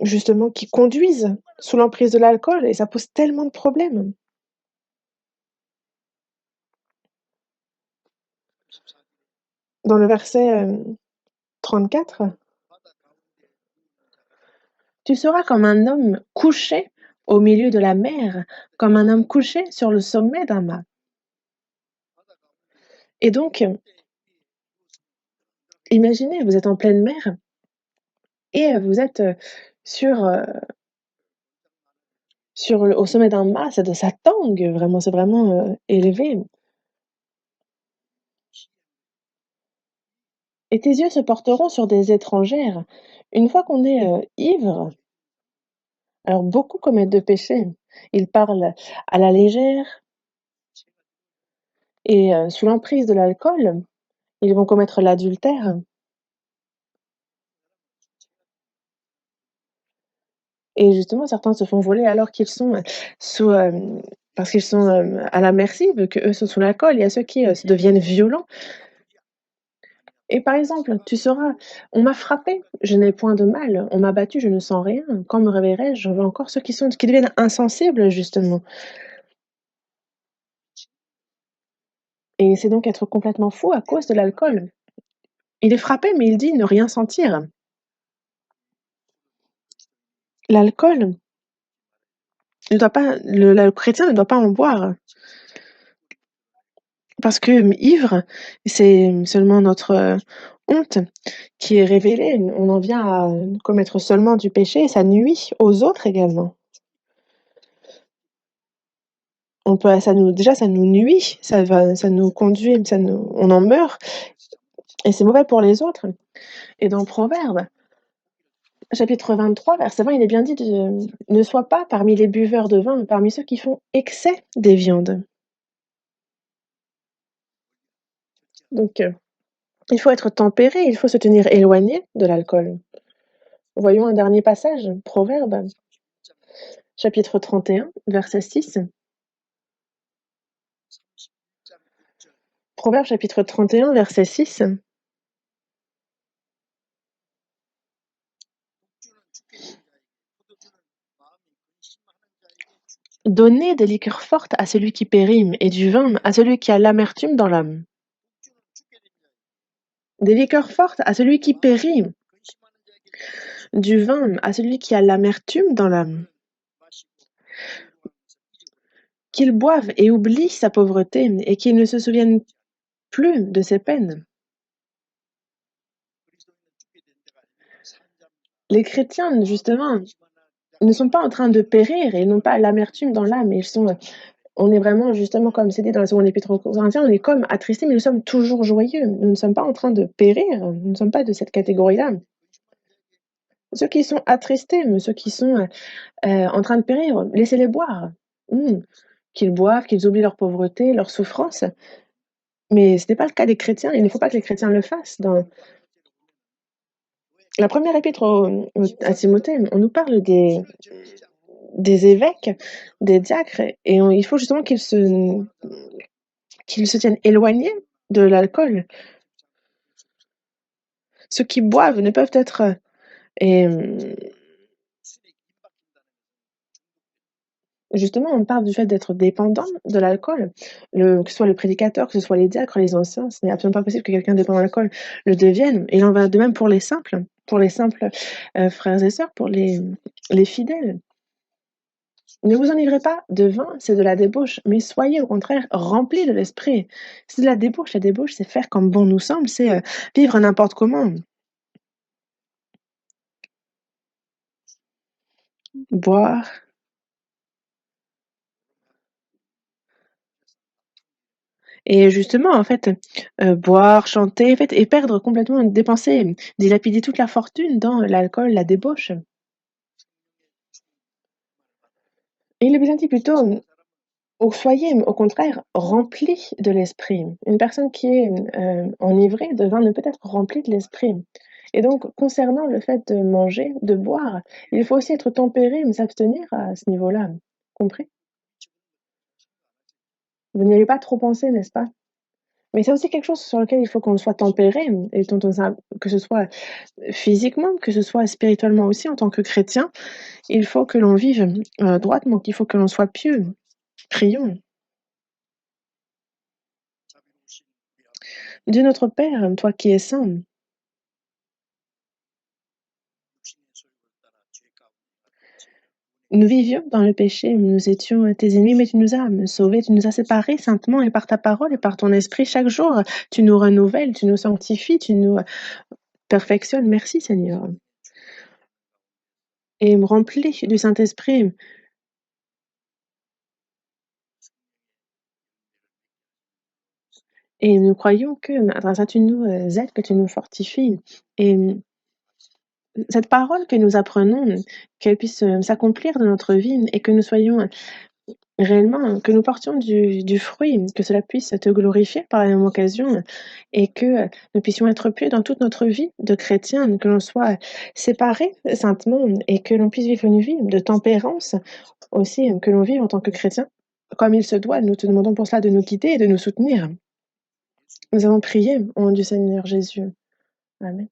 justement, qui conduisent sous l'emprise de l'alcool et ça pose tellement de problèmes. Dans le verset 34, tu seras comme un homme couché au milieu de la mer, comme un homme couché sur le sommet d'un mât. Et donc, imaginez, vous êtes en pleine mer et vous êtes sur, au sommet d'un mât, ça tangue vraiment, c'est vraiment élevé. Et tes yeux se porteront sur des étrangères. Une fois qu'on est ivre, alors beaucoup commettent de péchés. Ils parlent à la légère et sous l'emprise de l'alcool, ils vont commettre l'adultère. Et justement, certains se font voler alors qu'ils sont sous, parce qu'ils sont à la merci, vu qu'eux sont sous l'alcool. Il y a ceux qui se deviennent violents. Et par exemple, tu sauras, on m'a frappé, je n'ai point de mal, on m'a battu, je ne sens rien. Quand me réveillerai-je, j'en veux encore ceux qui deviennent insensibles, justement. et c'est donc être complètement fou à cause de l'alcool. Il est frappé, mais il dit ne rien sentir. L'alcool ne doit pas le chrétien ne doit pas en boire parce que, ivre, c'est seulement notre, honte qui est révélée. On en vient à commettre seulement du péché et ça nuit aux autres également. Ça nous nuit, ça nous conduit, on en meurt et c'est mauvais pour les autres. Et dans Proverbes, chapitre 23, verset 20, il est bien dit de ne sois pas parmi les buveurs de vin, parmi ceux qui font excès des viandes. Donc, il faut être tempéré, il faut se tenir éloigné de l'alcool. Voyons un dernier passage, Proverbes, chapitre 31, verset 6. Proverbes, chapitre 31, verset 6. Donnez des liqueurs fortes à celui qui périme et du vin à celui qui a l'amertume dans l'âme. Des liqueurs fortes à celui qui périt, du vin à celui qui a l'amertume dans l'âme. Qu'il boive et oublie sa pauvreté et qu'il ne se souvienne plus de ses peines. Les chrétiens, justement, ne sont pas en train de périr et ils n'ont pas l'amertume dans l'âme. On est vraiment, justement, comme c'est dit dans la seconde épître aux Corinthiens, on est comme attristés, mais nous sommes toujours joyeux. Nous ne sommes pas en train de périr, nous ne sommes pas de cette catégorie-là. Ceux qui sont attristés, mais ceux qui sont en train de périr, laissez-les boire. Mmh. Qu'ils boivent, qu'ils oublient leur pauvreté, leur souffrance. Mais ce n'est pas le cas des chrétiens, il ne faut pas que les chrétiens le fassent. Dans la première épître à Timothée, on nous parle des évêques, des diacres, et il faut justement qu'ils se tiennent éloignés de l'alcool. Ceux qui boivent ne peuvent être et justement, on parle du fait d'être dépendant de l'alcool, que ce soit le prédicateur, que ce soit les diacres, les anciens, ce n'est absolument pas possible que quelqu'un dépendant de l'alcool le devienne. Et il en va de même pour les simples, frères et sœurs, pour les fidèles. Ne vous enivrez pas de vin, c'est de la débauche, mais soyez au contraire remplis de l'esprit. C'est de la débauche. La débauche, c'est faire comme bon nous semble, c'est vivre n'importe comment. Boire. Et justement, en fait, boire, chanter, en fait, et perdre complètement, dépenser, dilapider toute la fortune dans l'alcool, la débauche. Et il est bien dit plutôt, soyez au contraire remplis de l'esprit. Une personne qui est, enivrée de vin ne peut être remplie de l'esprit. Et donc concernant le fait de manger, de boire, il faut aussi être tempéré, mais s'abstenir à ce niveau-là. Compris? Vous n'y avez pas trop pensé, n'est-ce pas? Mais c'est aussi quelque chose sur lequel il faut qu'on soit tempéré et dont que ce soit physiquement, que ce soit spirituellement aussi en tant que chrétien, il faut que l'on vive, droitement, qu'il faut que l'on soit pieux. Prions. Dieu notre Père, toi qui es saint, nous vivions dans le péché, nous étions tes ennemis, mais tu nous as sauvés, tu nous as séparés saintement et par ta parole et par ton esprit chaque jour, tu nous renouvelles, tu nous sanctifies, tu nous perfectionnes. Merci Seigneur. Et me remplis du Saint-Esprit. Et nous croyons que grâce à tu nous aides, que tu nous fortifies. Et cette parole que nous apprenons, qu'elle puisse s'accomplir dans notre vie et que nous soyons réellement, que nous portions du fruit, que cela puisse te glorifier par la même occasion et que nous puissions être pieux dans toute notre vie de chrétien, que l'on soit séparés saintement et que l'on puisse vivre une vie de tempérance aussi, que l'on vive en tant que chrétien comme il se doit. Nous te demandons pour cela de nous guider et de nous soutenir. Nous allons prier au nom du Seigneur Jésus. Amen.